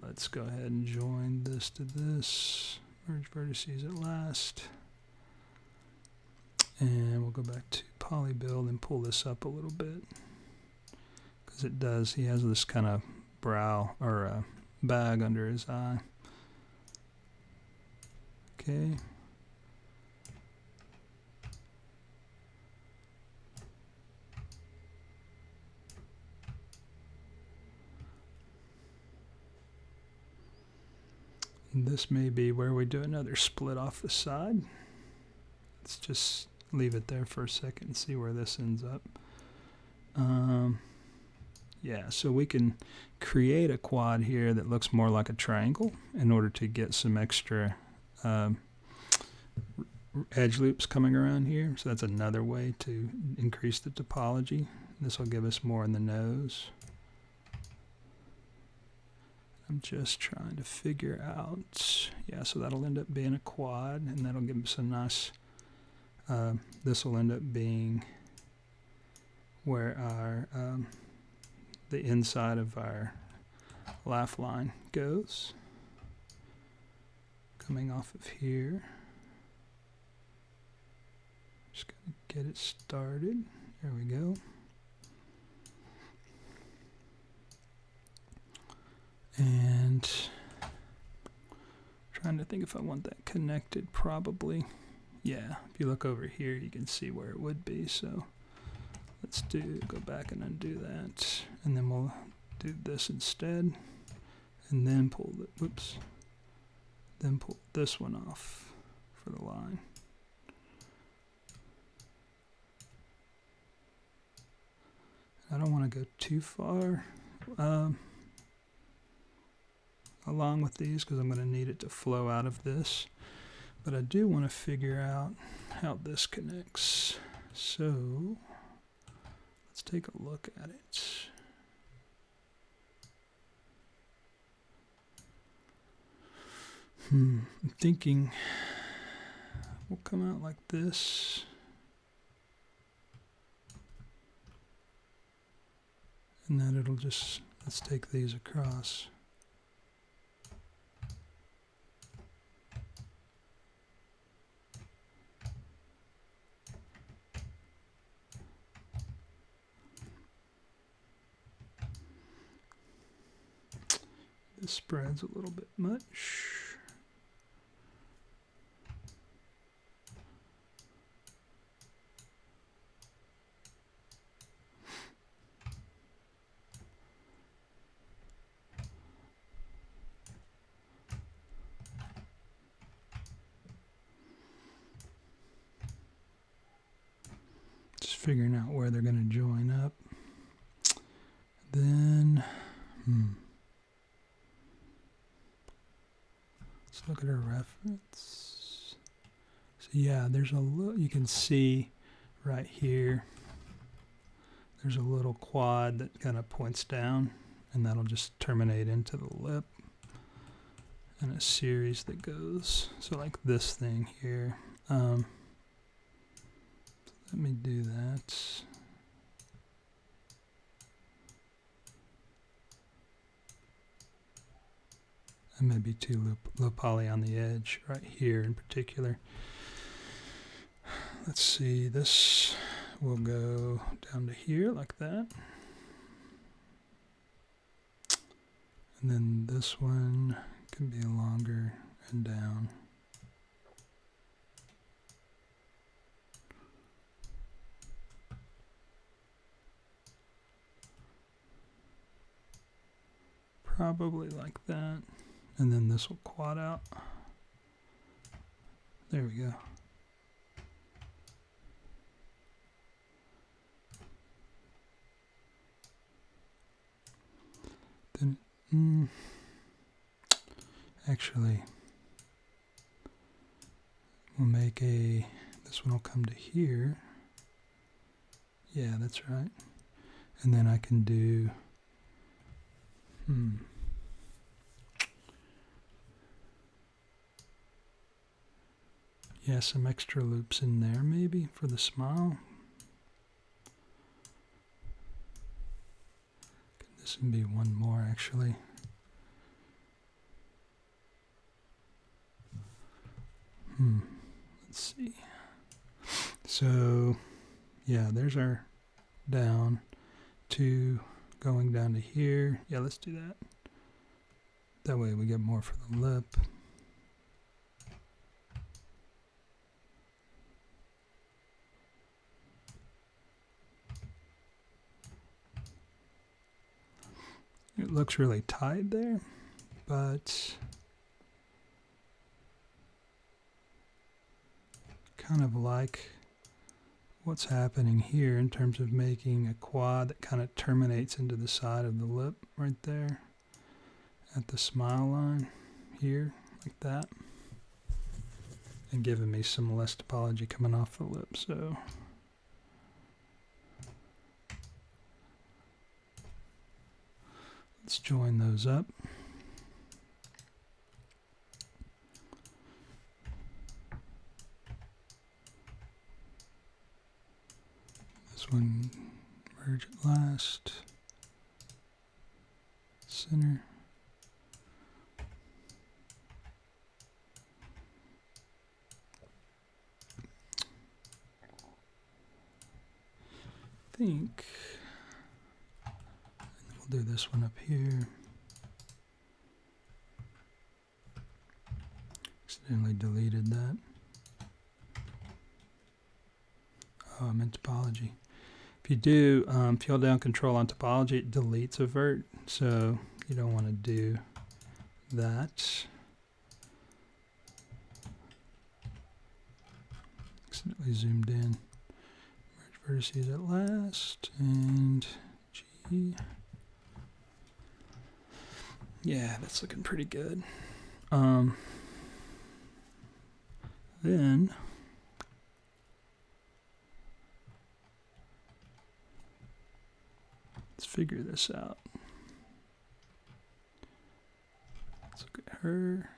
Let's go ahead and join this to this. Merge vertices at last. And we'll go back to polybuild and pull this up a little bit. Because it does, he has this kind of brow or bag under his eye. Okay. And this may be where we do another split off the side. Let's just leave it there for a second and see where this ends up. Yeah, so we can create a quad here that looks more like a triangle in order to get some extra edge loops coming around here. So that's another way to increase the topology. This will give us more in the nose. I'm just trying to figure out, yeah, so that'll end up being a quad, and that'll give us a nice, this will end up being where our, the inside of our laugh line goes, coming off of here. Just gonna get it started, there we go. And trying to think if I want that connected, probably. Yeah, if you look over here, you can see where it would be. So let's go back and undo that. And then we'll do this instead. And then pull this one off for the line. I don't want to go too far along with these because I'm going to need it to flow out of this, but I do want to figure out how this connects. So let's take a look at it. I'm thinking we'll come out like this, and then it'll just, let's take these across. This spreads a little bit much. Just figuring out where they're going to join up. Then, let's look at our reference. So yeah, there's a little, you can see right here, there's a little quad that kind of points down, and that'll just terminate into the lip. And a series that goes, so like this thing here. Let me do that. And maybe too low poly on the edge right here in particular. let's see, this will go down to here like that. And then this one can be longer and down. Probably like that. And then this will quad out. There we go. Then, actually, we'll make this one will come to here. Yeah, that's right. And then I can do, yeah, some extra loops in there maybe for the smile. This would be one more actually. Let's see. So, yeah, there's our down to going down to here. Yeah, let's do that. That way we get more for the lip. It looks really tight there, but kind of like what's happening here in terms of making a quad that kind of terminates into the side of the lip right there at the smile line here, like that, and giving me some less topology coming off the lip. So let's join those up. This one, merge it last, center. I think we'll do this one up here. Accidentally deleted that. Oh, I'm in topology. If you do, if you hold down Control on topology, it deletes a vert, so you don't want to do that. Accidentally zoomed in. Merge vertices at last, and G. Yeah, that's looking pretty good. Then let's figure this out. Let's look at her.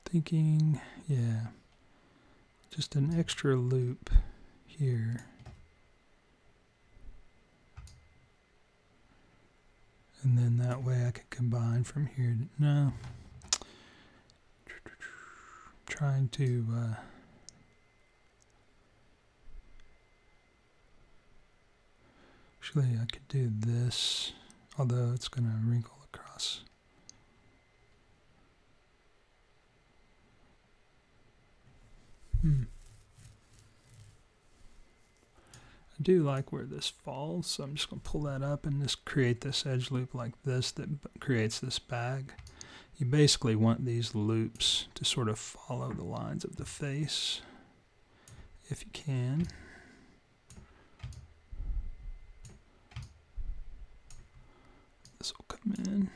Thinking, yeah, just an extra loop here. And then that way I could combine from here. No. Trying to actually I could do this, although it's going to wrinkle across. I do like where this falls, so I'm just going to pull that up and just create this edge loop like this that creates this bag. You basically want these loops to sort of follow the lines of the face, if you can. This will come in.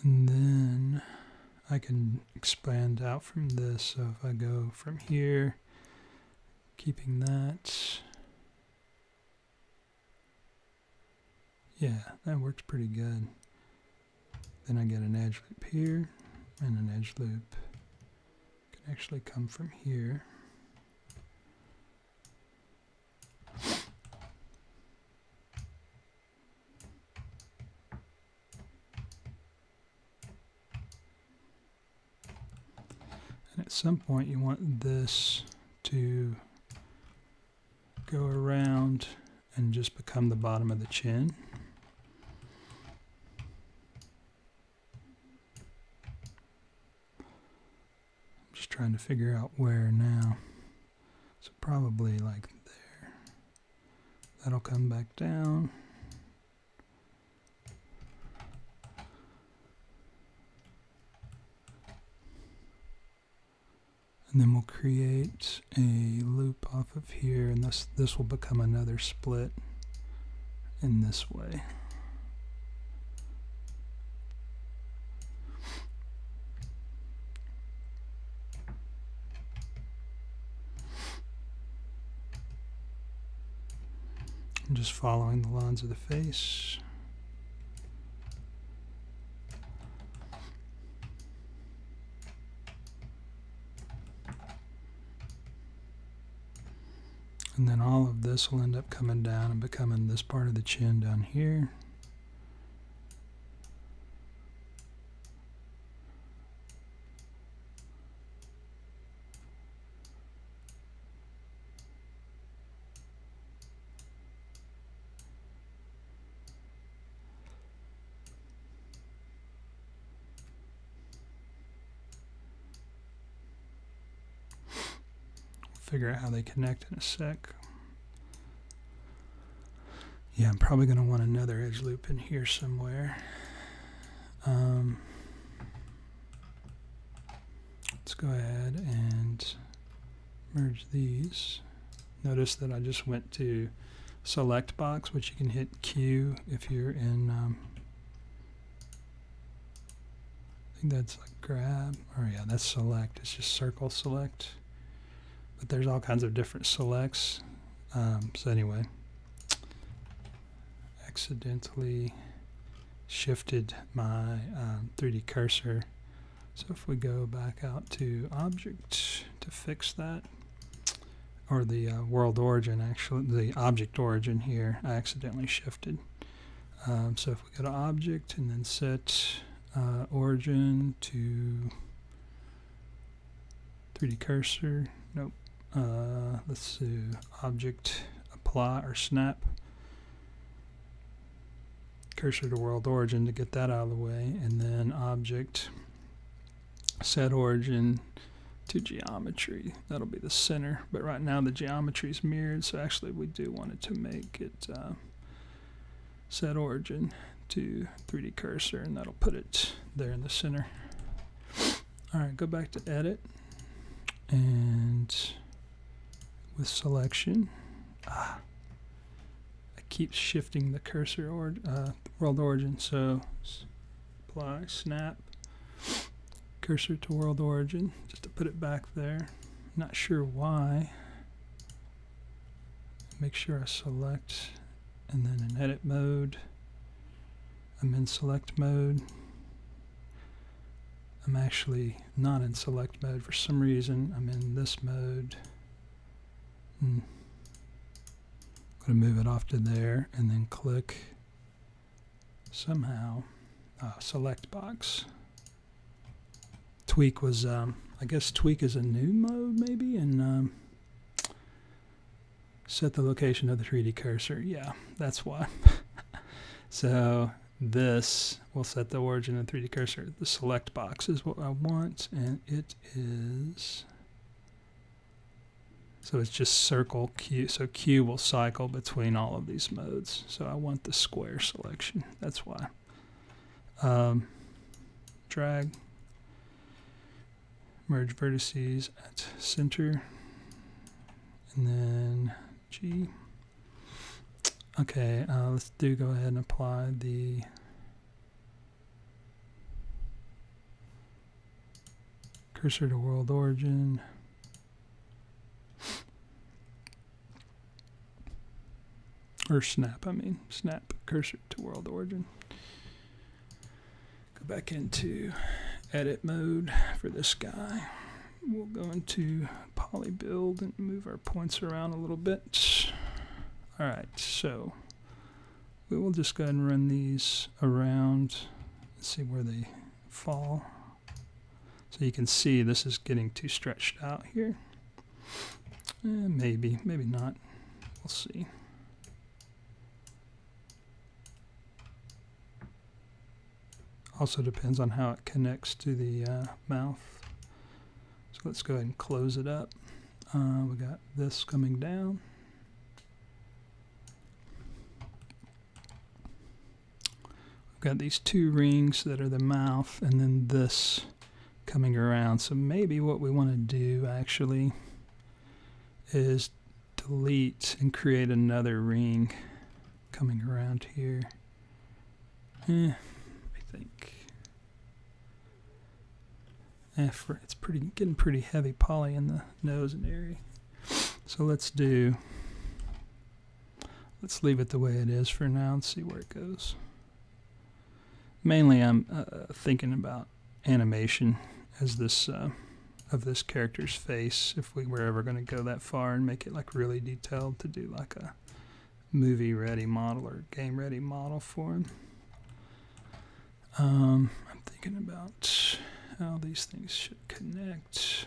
And then I can expand out from this. So if I go from here, keeping that, yeah, that works pretty good. Then I get an edge loop here and an edge loop. Can actually come from here. And at some point you want this to go around and just become the bottom of the chin. I'm just trying to figure out where now. So probably like there. That'll come back down. And then we'll create a loop off of here, and this will become another split in this way. I'm just following the lines of the face. And then all of this will end up coming down and becoming this part of the chin down here. Figure out how they connect in a sec. Yeah, I'm probably going to want another edge loop in here somewhere. Let's go ahead and merge these. Notice that I just went to select box, which you can hit Q if you're in, I think that's like grab, or yeah, that's select. It's just circle select. But there's all kinds of different selects. So anyway, accidentally shifted my 3D cursor. So if we go back out to object to fix that, or the world origin, actually, the object origin here, I accidentally shifted. So if we go to object and then set origin to 3D cursor, nope. Let's do object apply or snap cursor to world origin to get that out of the way, and then object set origin to geometry. That'll be the center, but right now the geometry is mirrored, so actually we do want it to make it set origin to 3D cursor, and that'll put it there in the center. Alright, go back to edit, and with selection, I keep shifting the cursor or world origin, so apply, snap, cursor to world origin, just to put it back there. Not sure why. Make sure I select, and then in edit mode, I'm in select mode. I'm actually not in select mode for some reason. I'm in this mode. I'm going to move it off to there and then click somehow select box. Tweak was, I guess tweak is a new mode maybe, and set the location of the 3D cursor. Yeah, that's why. So this will set the origin of the 3D cursor. The select box is what I want, and it is, so it's just circle Q. So Q will cycle between all of these modes. So I want the square selection. That's why. Drag, merge vertices at center, and then G. Okay, let's go ahead and apply the cursor to world origin. Or snap, I mean. Snap cursor to world origin. Go back into edit mode for this guy. We'll go into polybuild and move our points around a little bit. All right, so we will just go ahead and run these around and see where they fall. So you can see this is getting too stretched out here. Maybe, maybe not. We'll see. Also depends on how it connects to the mouth. So let's go ahead and close it up. We got this coming down. We've got these two rings that are the mouth, and then this coming around. So maybe what we want to do actually is delete and create another ring coming around here. I think. It's getting pretty heavy poly in the nose and area. So let's leave it the way it is for now and see where it goes. Mainly I'm thinking about animation as this of this character's face, if we were ever going to go that far and make it like really detailed, to do like a movie ready model or game ready model for him. I'm thinking about how these things should connect.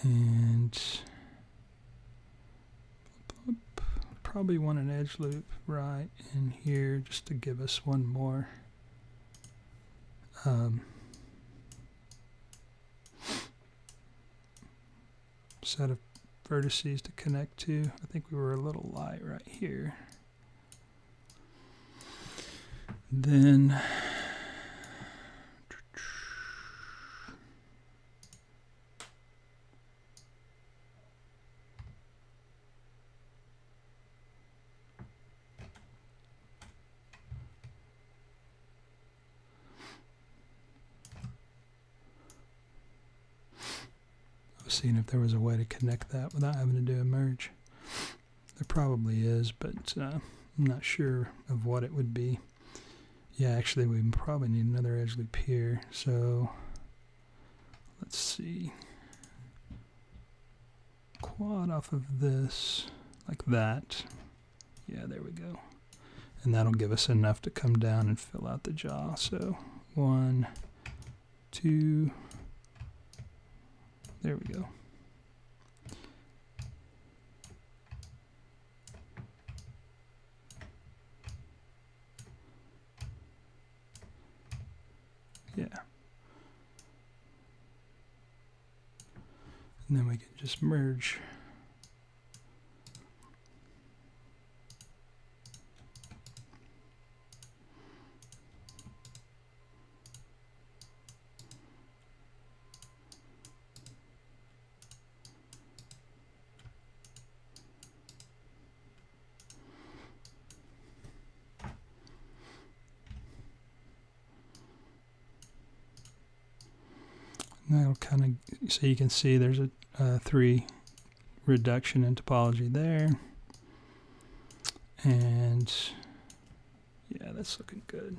And probably want an edge loop right in here just to give us one more set of vertices to connect to. I think we were a little light right here. Then I was seeing if there was a way to connect that without having to do a merge. There probably is, but I'm not sure of what it would be. Yeah, actually we probably need another edge loop here. So let's see. Quad off of this like that. Yeah, there we go. And that'll give us enough to come down and fill out the jaw. So 1, 2, there we go. Yeah. And then we can just merge. That'll kind of, so you can see there's a 3 reduction in topology there. And yeah, that's looking good.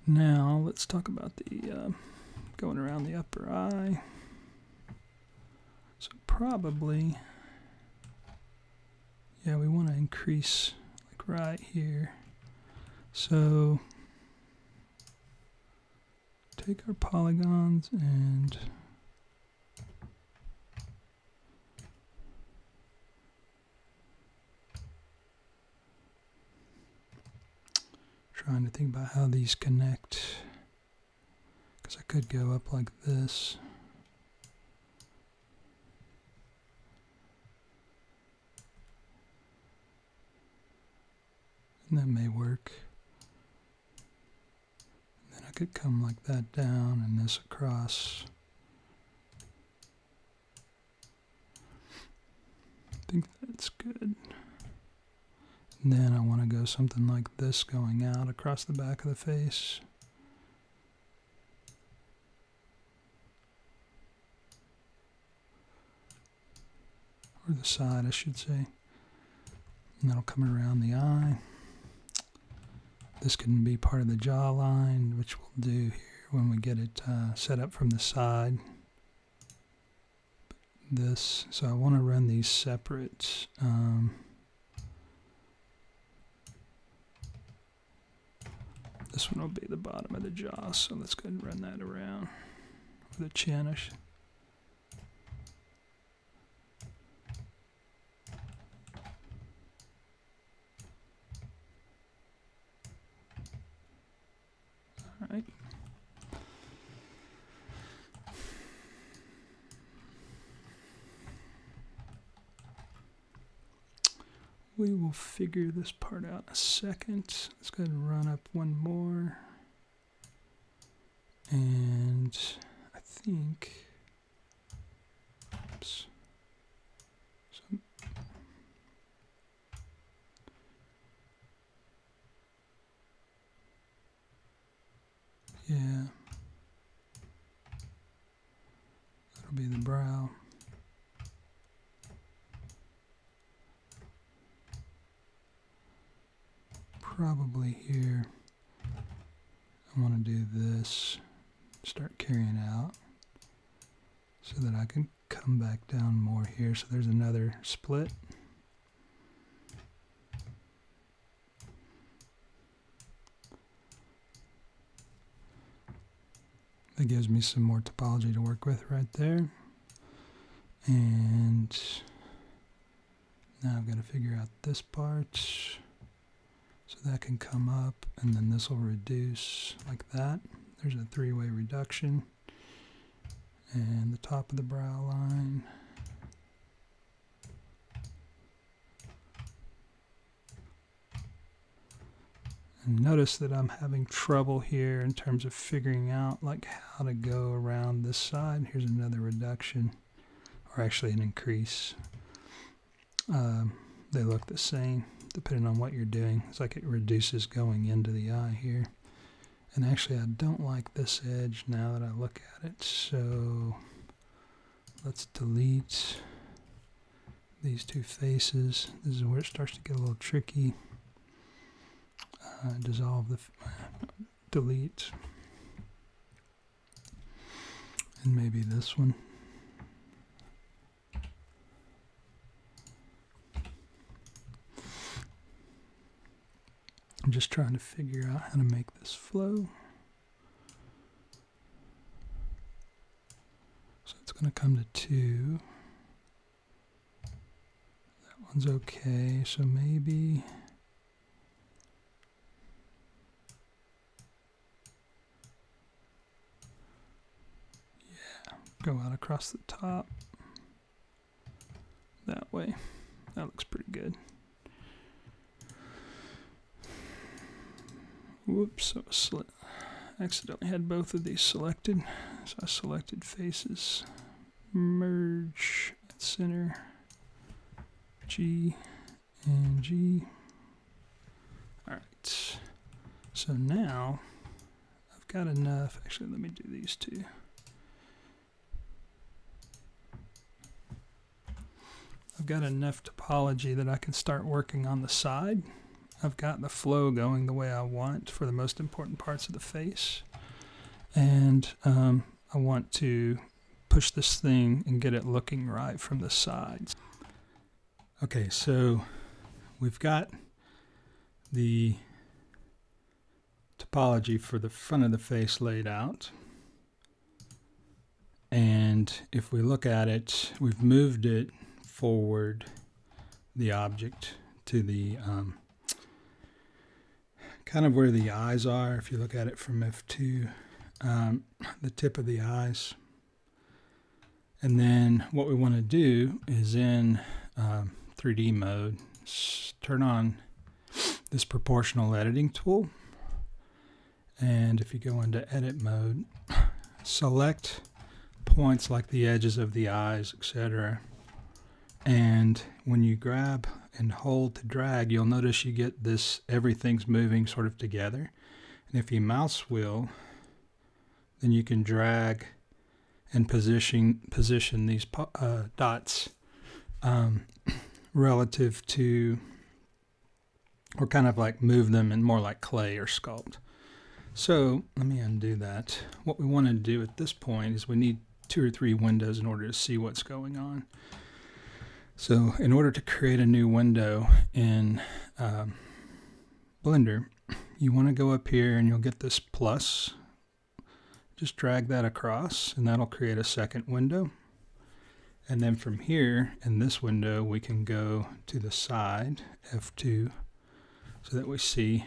Now let's talk about the going around the upper eye. So probably, yeah, we want to increase like right here. So take our polygons and trying to think about how these connect, because I could go up like this. And that may work. Could come like that down and this across. I think that's good. And And then I want to go something like this going out across the back of the face. Or the side, I should say. And that'll come around the eye. This can be part of the jawline, which we'll do here when we get it set up from the side. So I want to run these separate. This one will be the bottom of the jaw, so let's go ahead and run that around with the chin. All right. We will figure this part out in a second. Let's go ahead and run up one more. And I think, oops. So, yeah. That'll be the brow. Probably here, I want to do this, start carrying out, so that I can come back down more here. So there's another split. That gives me some more topology to work with right there. And now I've got to figure out this part. So that can come up, and then this will reduce like that. There's a three-way reduction. And the top of the brow line. And notice that I'm having trouble here in terms of figuring out like how to go around this side. Here's another reduction, or actually an increase. They look the same depending on what you're doing. It's like it reduces going into the eye here. And actually I don't like this edge now that I look at it, so let's delete these two faces. This is where it starts to get a little tricky. Dissolve the, delete, and maybe this one. I'm just trying to figure out how to make this flow. So it's going to come to 2. That one's okay, so maybe go out across the top that way. That looks pretty good. Whoops, I accidentally had both of these selected. So I selected faces, merge at center, G and G. All right, so now I've got enough. Actually, let me do these two. I've got enough topology that I can start working on the side. I've got the flow going the way I want for the most important parts of the face. And I want to push this thing and get it looking right from the sides. Okay, so we've got the topology for the front of the face laid out. And if we look at it, we've moved it forward, the object, to the kind of where the eyes are. If you look at it from F2, the tip of the eyes. And then what we want to do is in 3D mode, turn on this proportional editing tool. And if you go into edit mode, select points like the edges of the eyes, etc. And when you grab and hold to drag, you'll notice you get this, everything's moving sort of together. And if you mouse wheel, then you can drag and position these dots relative to, or kind of like move them in more like clay or sculpt. So let me undo that. What we want to do at this point is we need 2 or 3 windows in order to see what's going on. So in order to create a new window in Blender, you want to go up here and you'll get this plus. Just drag that across and that'll create a second window. And then from here in this window we can go to the side, F2, so that we see,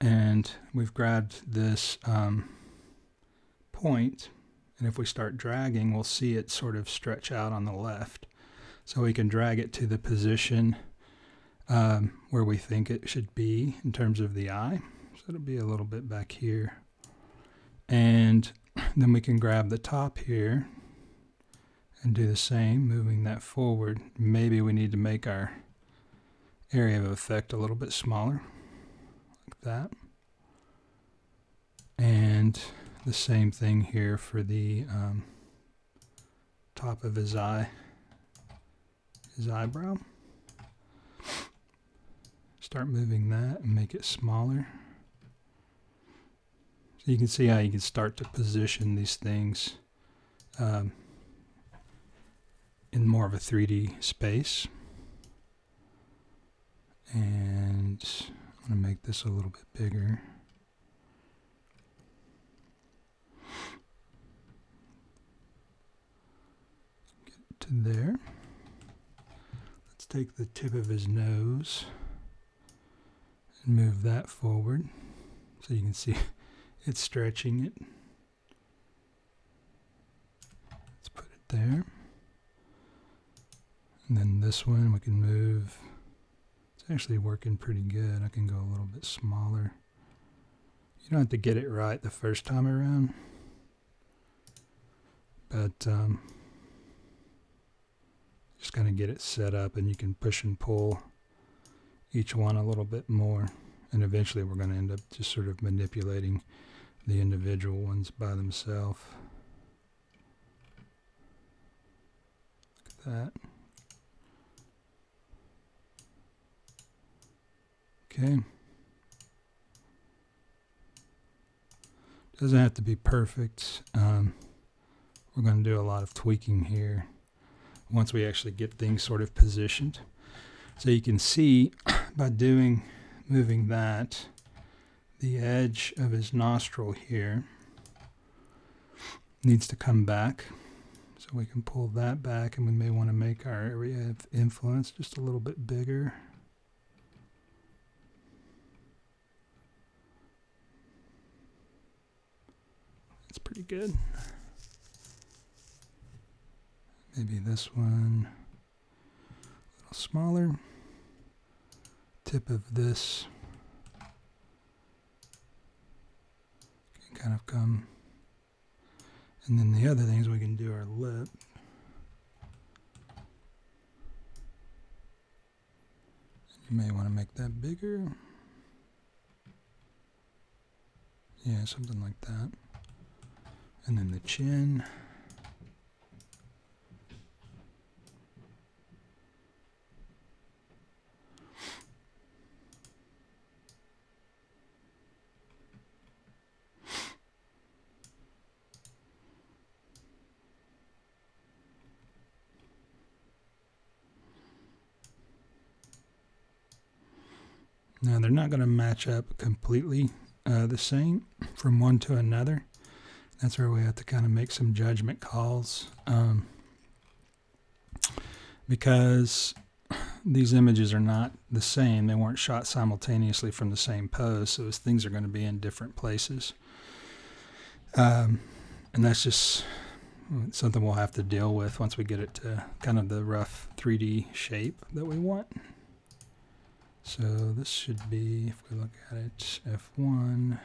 and we've grabbed this point, and if we start dragging we'll see it sort of stretch out on the left. So we can drag it to the position where we think it should be in terms of the eye. So it'll be a little bit back here. And then we can grab the top here and do the same, moving that forward. Maybe we need to make our area of effect a little bit smaller, like that. And the same thing here for the top of his eye, his eyebrow. Start moving that and make it smaller. So you can see how you can start to position these things in more of a 3D space. And I'm going to make this a little bit bigger. Get it to there. Let's take the tip of his nose and move that forward so you can see it's stretching it. Let's put it there. And then this one we can move. It's actually working pretty good. I can go a little bit smaller. You don't have to get it right the first time around, but just kind of get it set up, and you can push and pull each one a little bit more, and eventually we're going to end up just sort of manipulating the individual ones by themselves. Look at that. Okay. Doesn't have to be perfect. We're going to do a lot of tweaking here once we actually get things sort of positioned. So you can see by moving that, the edge of his nostril here needs to come back. So we can pull that back, and we may want to make our area of influence just a little bit bigger. That's pretty good. Maybe this one a little smaller. Tip of this can kind of come. And then the other things we can do our lip. You may want to make that bigger. Yeah, something like that. And then the chin. Now they're not going to match up completely the same from one to another. That's where we have to kind of make some judgment calls, because these images are not the same. They weren't shot simultaneously from the same pose, so those things are going to be in different places. And that's just something we'll have to deal with once we get it to kind of the rough 3D shape that we want. So this should be, if we look at it, F1.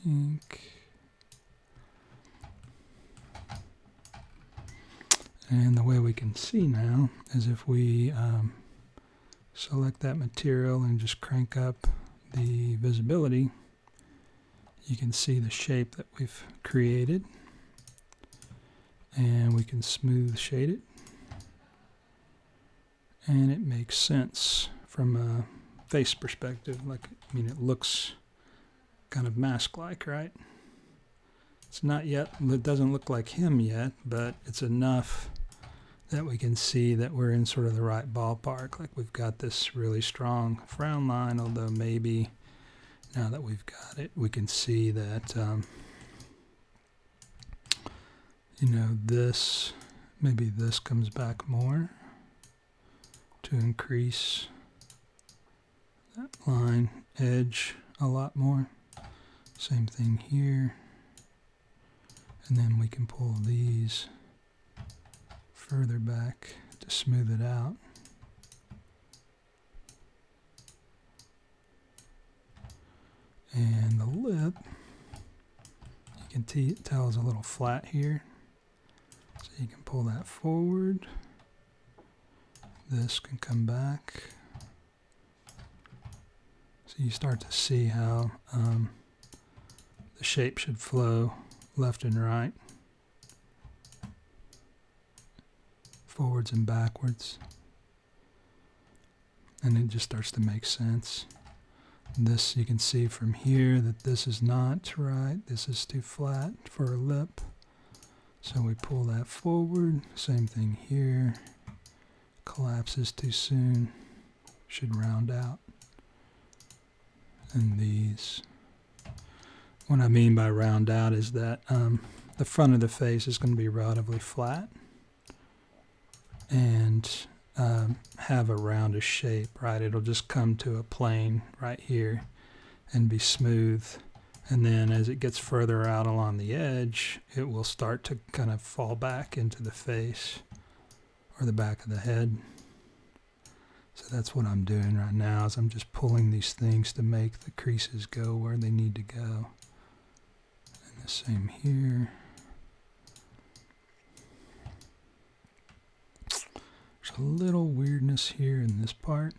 ink. And the way we can see now is if we select that material and just crank up the visibility, you can see the shape that we've created, and we can smooth shade it, and it makes sense from a face perspective. Like, I mean, it looks kind of mask-like, right? It's not yet, it doesn't look like him yet, but it's enough that we can see that we're in sort of the right ballpark. Like, we've got this really strong frown line, although maybe now that we've got it, we can see that, you know, this, maybe this comes back more to increase that line edge a lot more. Same thing here. And then we can pull these further back to smooth it out. And the lip, you can tell is a little flat here. So you can pull that forward. This can come back. So you start to see how the shape should flow left and right, forwards and backwards, and it just starts to make sense. This, you can see from here that this is not right. This is too flat for a lip. So we pull that forward. Same thing here. Collapses too soon. Should round out. And these, what I mean by round out is that the front of the face is going to be relatively flat and have a roundish shape, right? It'll just come to a plane right here and be smooth. And then as it gets further out along the edge, it will start to kind of fall back into the face or the back of the head. So that's what I'm doing right now, is I'm just pulling these things to make the creases go where they need to go. And the same here. There's a little weirdness here in this part.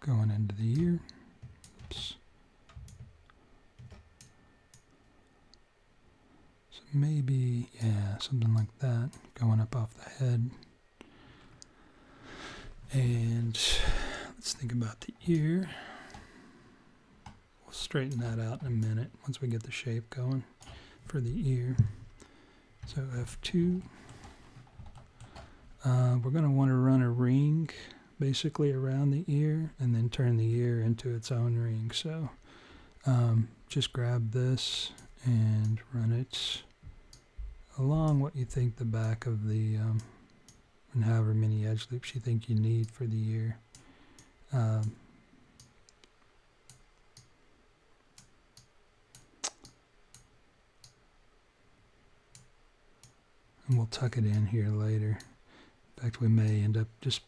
going into the ear. Oops. So maybe, yeah, something like that, going up off the head. And let's think about the ear. We'll straighten that out in a minute once we get the shape going for the ear. So F2. We're going to want to run a ring basically around the ear and then turn the ear into its own ring. So just grab this and run it along what you think the back of the and however many edge loops you think you need for the ear. And we'll tuck it in here later. In fact, we may end up just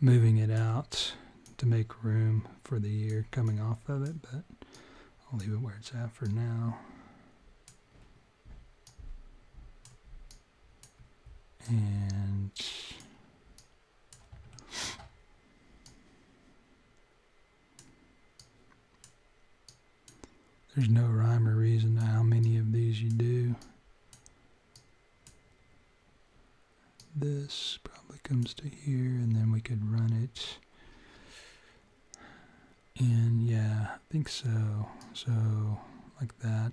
moving it out to make room for the ear coming off of it, but I'll leave it where it's at for now. And there's no rhyme or reason to how many of these you do. This probably comes to here, and then we could run it. And yeah, I think so. So like that,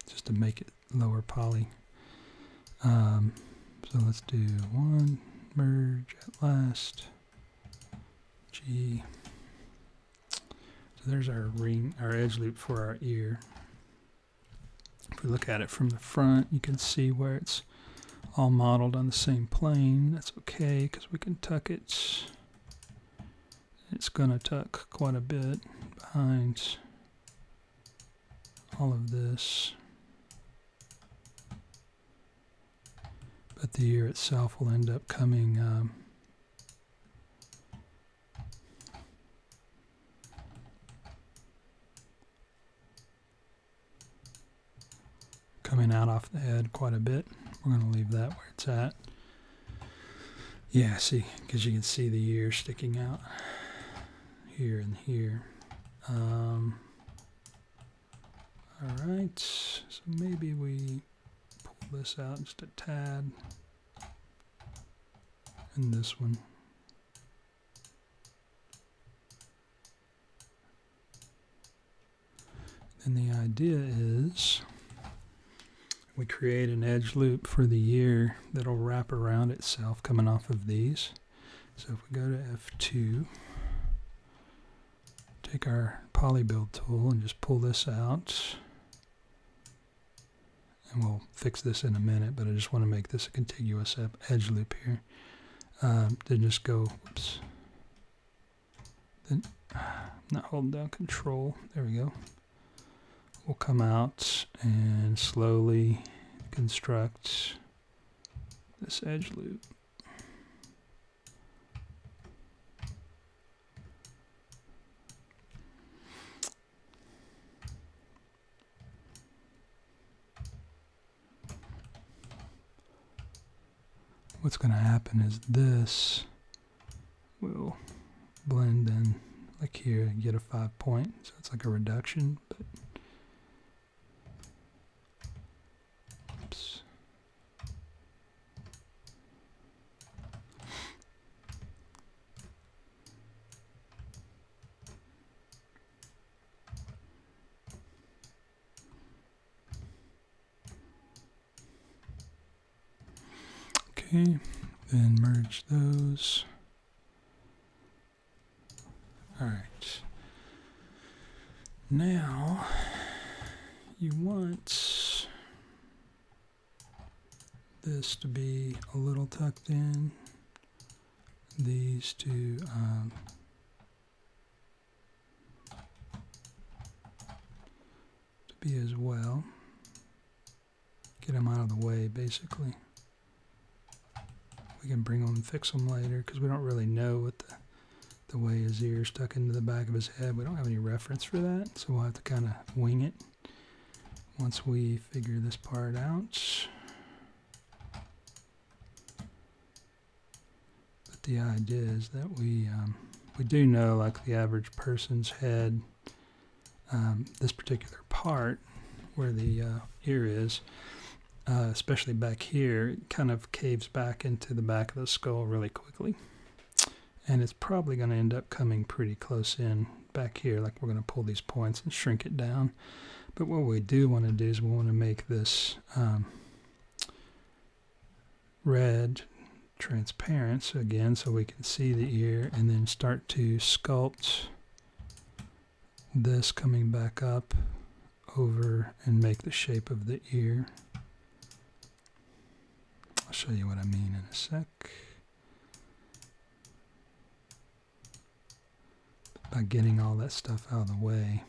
just to make it lower poly. So let's do one, merge at last, G. So there's our ring, our edge loop for our ear. If we look at it from the front, you can see where it's all modeled on the same plane. That's okay, because we can tuck it. It's going to tuck quite a bit behind all of this. But the ear itself will end up coming coming out off the head quite a bit. We're going to leave that where it's at. Yeah, see, because you can see the ear sticking out here and here. All right, so maybe we pull this out just a tad, and this one. And the idea is we create an edge loop for the ear that'll wrap around itself coming off of these. So if we go to F2, take our polybuild tool and just pull this out. And we'll fix this in a minute, but I just want to make this a contiguous edge loop here. Then just go, whoops. Then, not holding down Control, there we go. We'll come out and slowly construct this edge loop. What's going to happen is this will blend in like here and get a 5 point. So it's like a reduction, but oops. Okay, then merge those. All right. Now you want this to be a little tucked in. These to be as well. Get them out of the way, basically. We can bring them and fix them later because we don't really know what the way his ear stuck into the back of his head. We don't have any reference for that, so we'll have to kind of wing it once we figure this part out. But the idea is that we we do know, like the average person's head, this particular part where the ear is, especially back here, it kind of caves back into the back of the skull really quickly. And it's probably going to end up coming pretty close in back here, like we're going to pull these points and shrink it down. But what we do want to do is we want to make this red transparent, so again, so we can see the ear, and then start to sculpt this coming back up over and make the shape of the ear. I'll show you what I mean in a sec. By getting all that stuff out of the way.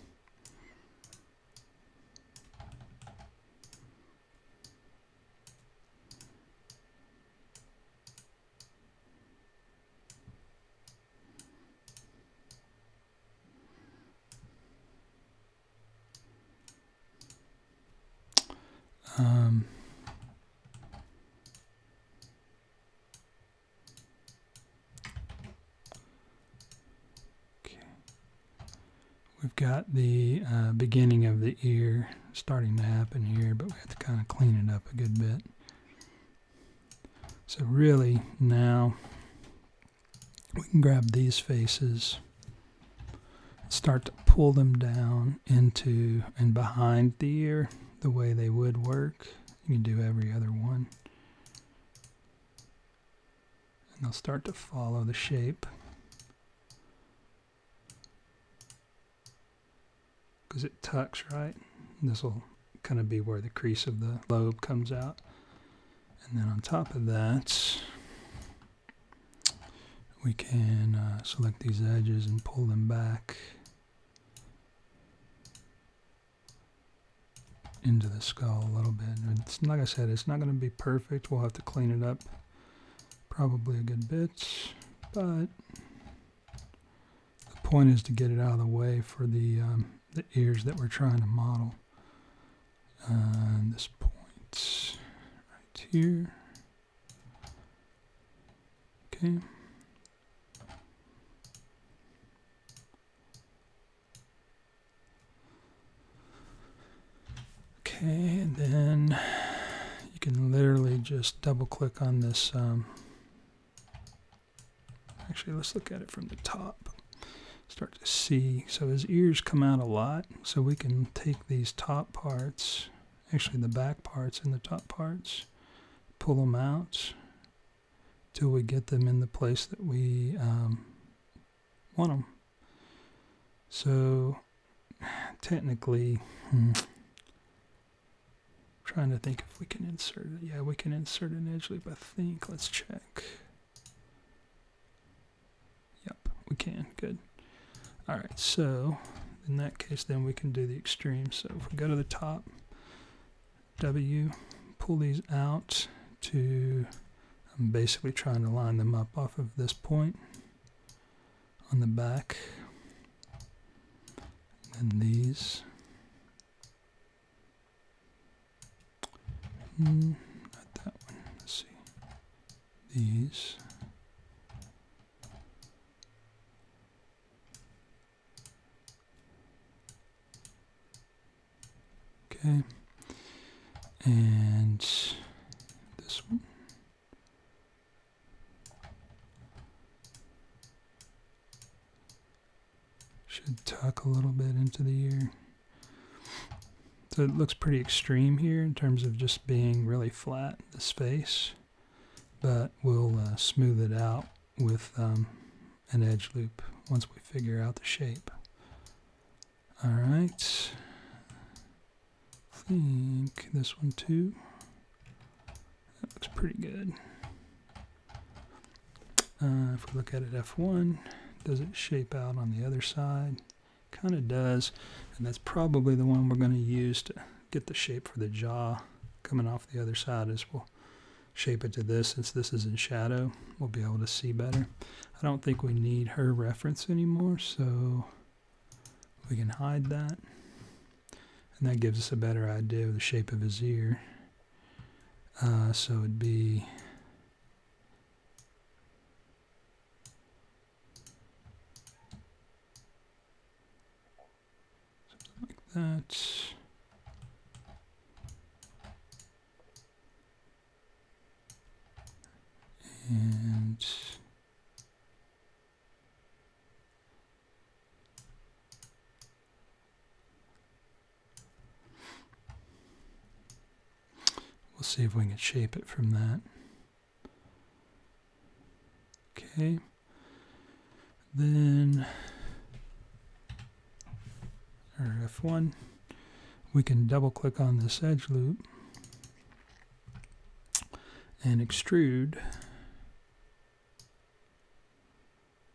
We've got the beginning of the ear starting to happen here, but we have to kind of clean it up a good bit. So really now we can grab these faces, start to pull them down into and behind the ear the way they would work. You can do every other one. And they'll start to follow the shape. Because it tucks, right? This will kind of be where the crease of the lobe comes out. And then on top of that, we can select these edges and pull them back into the skull a little bit. And it's, like I said, it's not going to be perfect. We'll have to clean it up probably a good bit, but the point is to get it out of the way for the ears that we're trying to model. This point right here. Okay. Okay, and then you can literally just double click on this. Actually, let's look at it from the top. Start to see. So his ears come out a lot, so we can take these top parts, actually the back parts and the top parts, pull them out till we get them in the place that we want them. So technically, trying to think if we can insert it. Yeah, we can insert an edge loop, I think. Let's check. Yep, we can. Good. All right, so in that case, then we can do the extreme. So if we go to the top, W, pull these out to, I'm basically trying to line them up off of this point on the back. And these. Not that one. Let's see. These. Okay. And this one. Should tuck a little bit into the ear. So it looks pretty extreme here in terms of just being really flat, this face, but we'll smooth it out with an edge loop once we figure out the shape. All right, I think this one too. That looks pretty good. If we look at it F1, does it shape out on the other side? Kind of does, and that's probably the one we're going to use to get the shape for the jaw coming off the other side. Is we'll shape it to this. Since this is in shadow, we'll be able to see better. I don't think we need her reference anymore, so we can hide that, and that gives us a better idea of the shape of his ear. So it'd be that. And we'll see if we can shape it from that. Okay. Then, or F1, we can double click on this edge loop and extrude.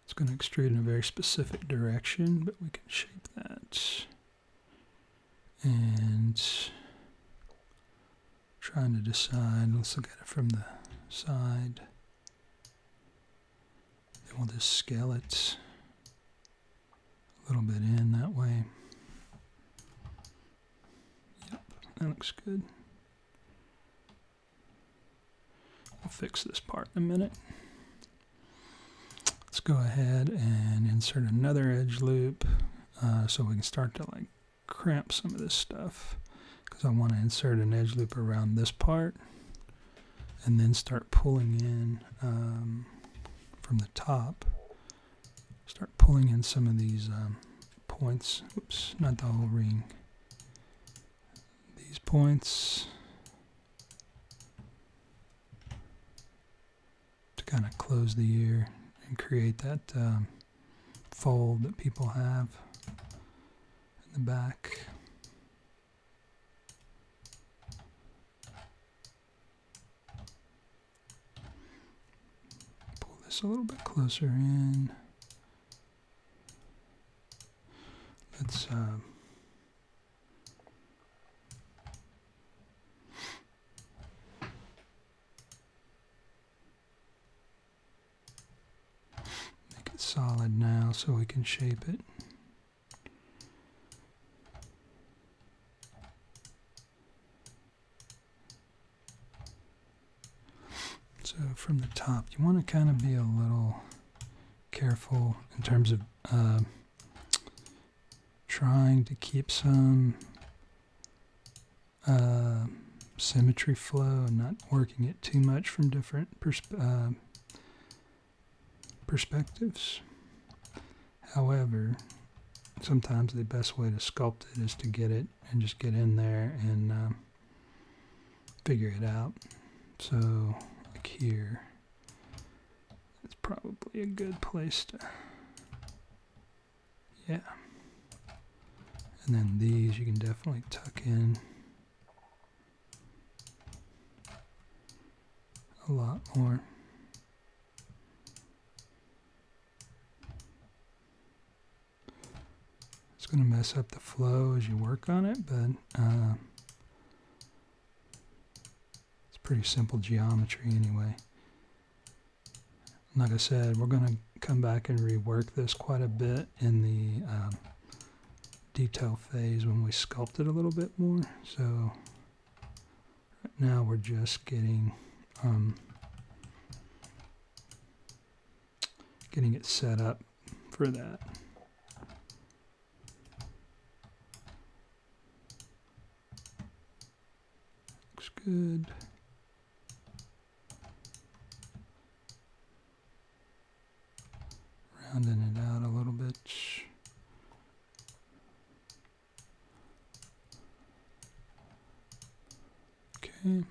It's going to extrude in a very specific direction, but we can shape that. And trying to decide, let's look at it from the side. Then we'll just scale it a little bit in that way. Yep, that looks good. We'll fix this part in a minute. Let's go ahead and insert another edge loop so we can start to like cramp some of this stuff, because I want to insert an edge loop around this part and then start pulling in from the top. Start pulling in some of these points. Oops, not the whole ring. These points to kind of close the ear and create that fold that people have in the back. Pull this a little bit closer in. Let's solid now so we can shape it. So from the top, you want to kind of be a little careful in terms of trying to keep some symmetry flow and not working it too much from different perspectives. However, sometimes the best way to sculpt it is to get it and just get in there and figure it out. So like here, it's probably a good place to, yeah. And then these you can definitely tuck in a lot more. It's going to mess up the flow as you work on it, but it's pretty simple geometry anyway. Like I said, we're going to come back and rework this quite a bit in the detail phase when we sculpt it a little bit more. So right now we're just getting it set up for that. Looks good. Rounding it out a little bit. Okay.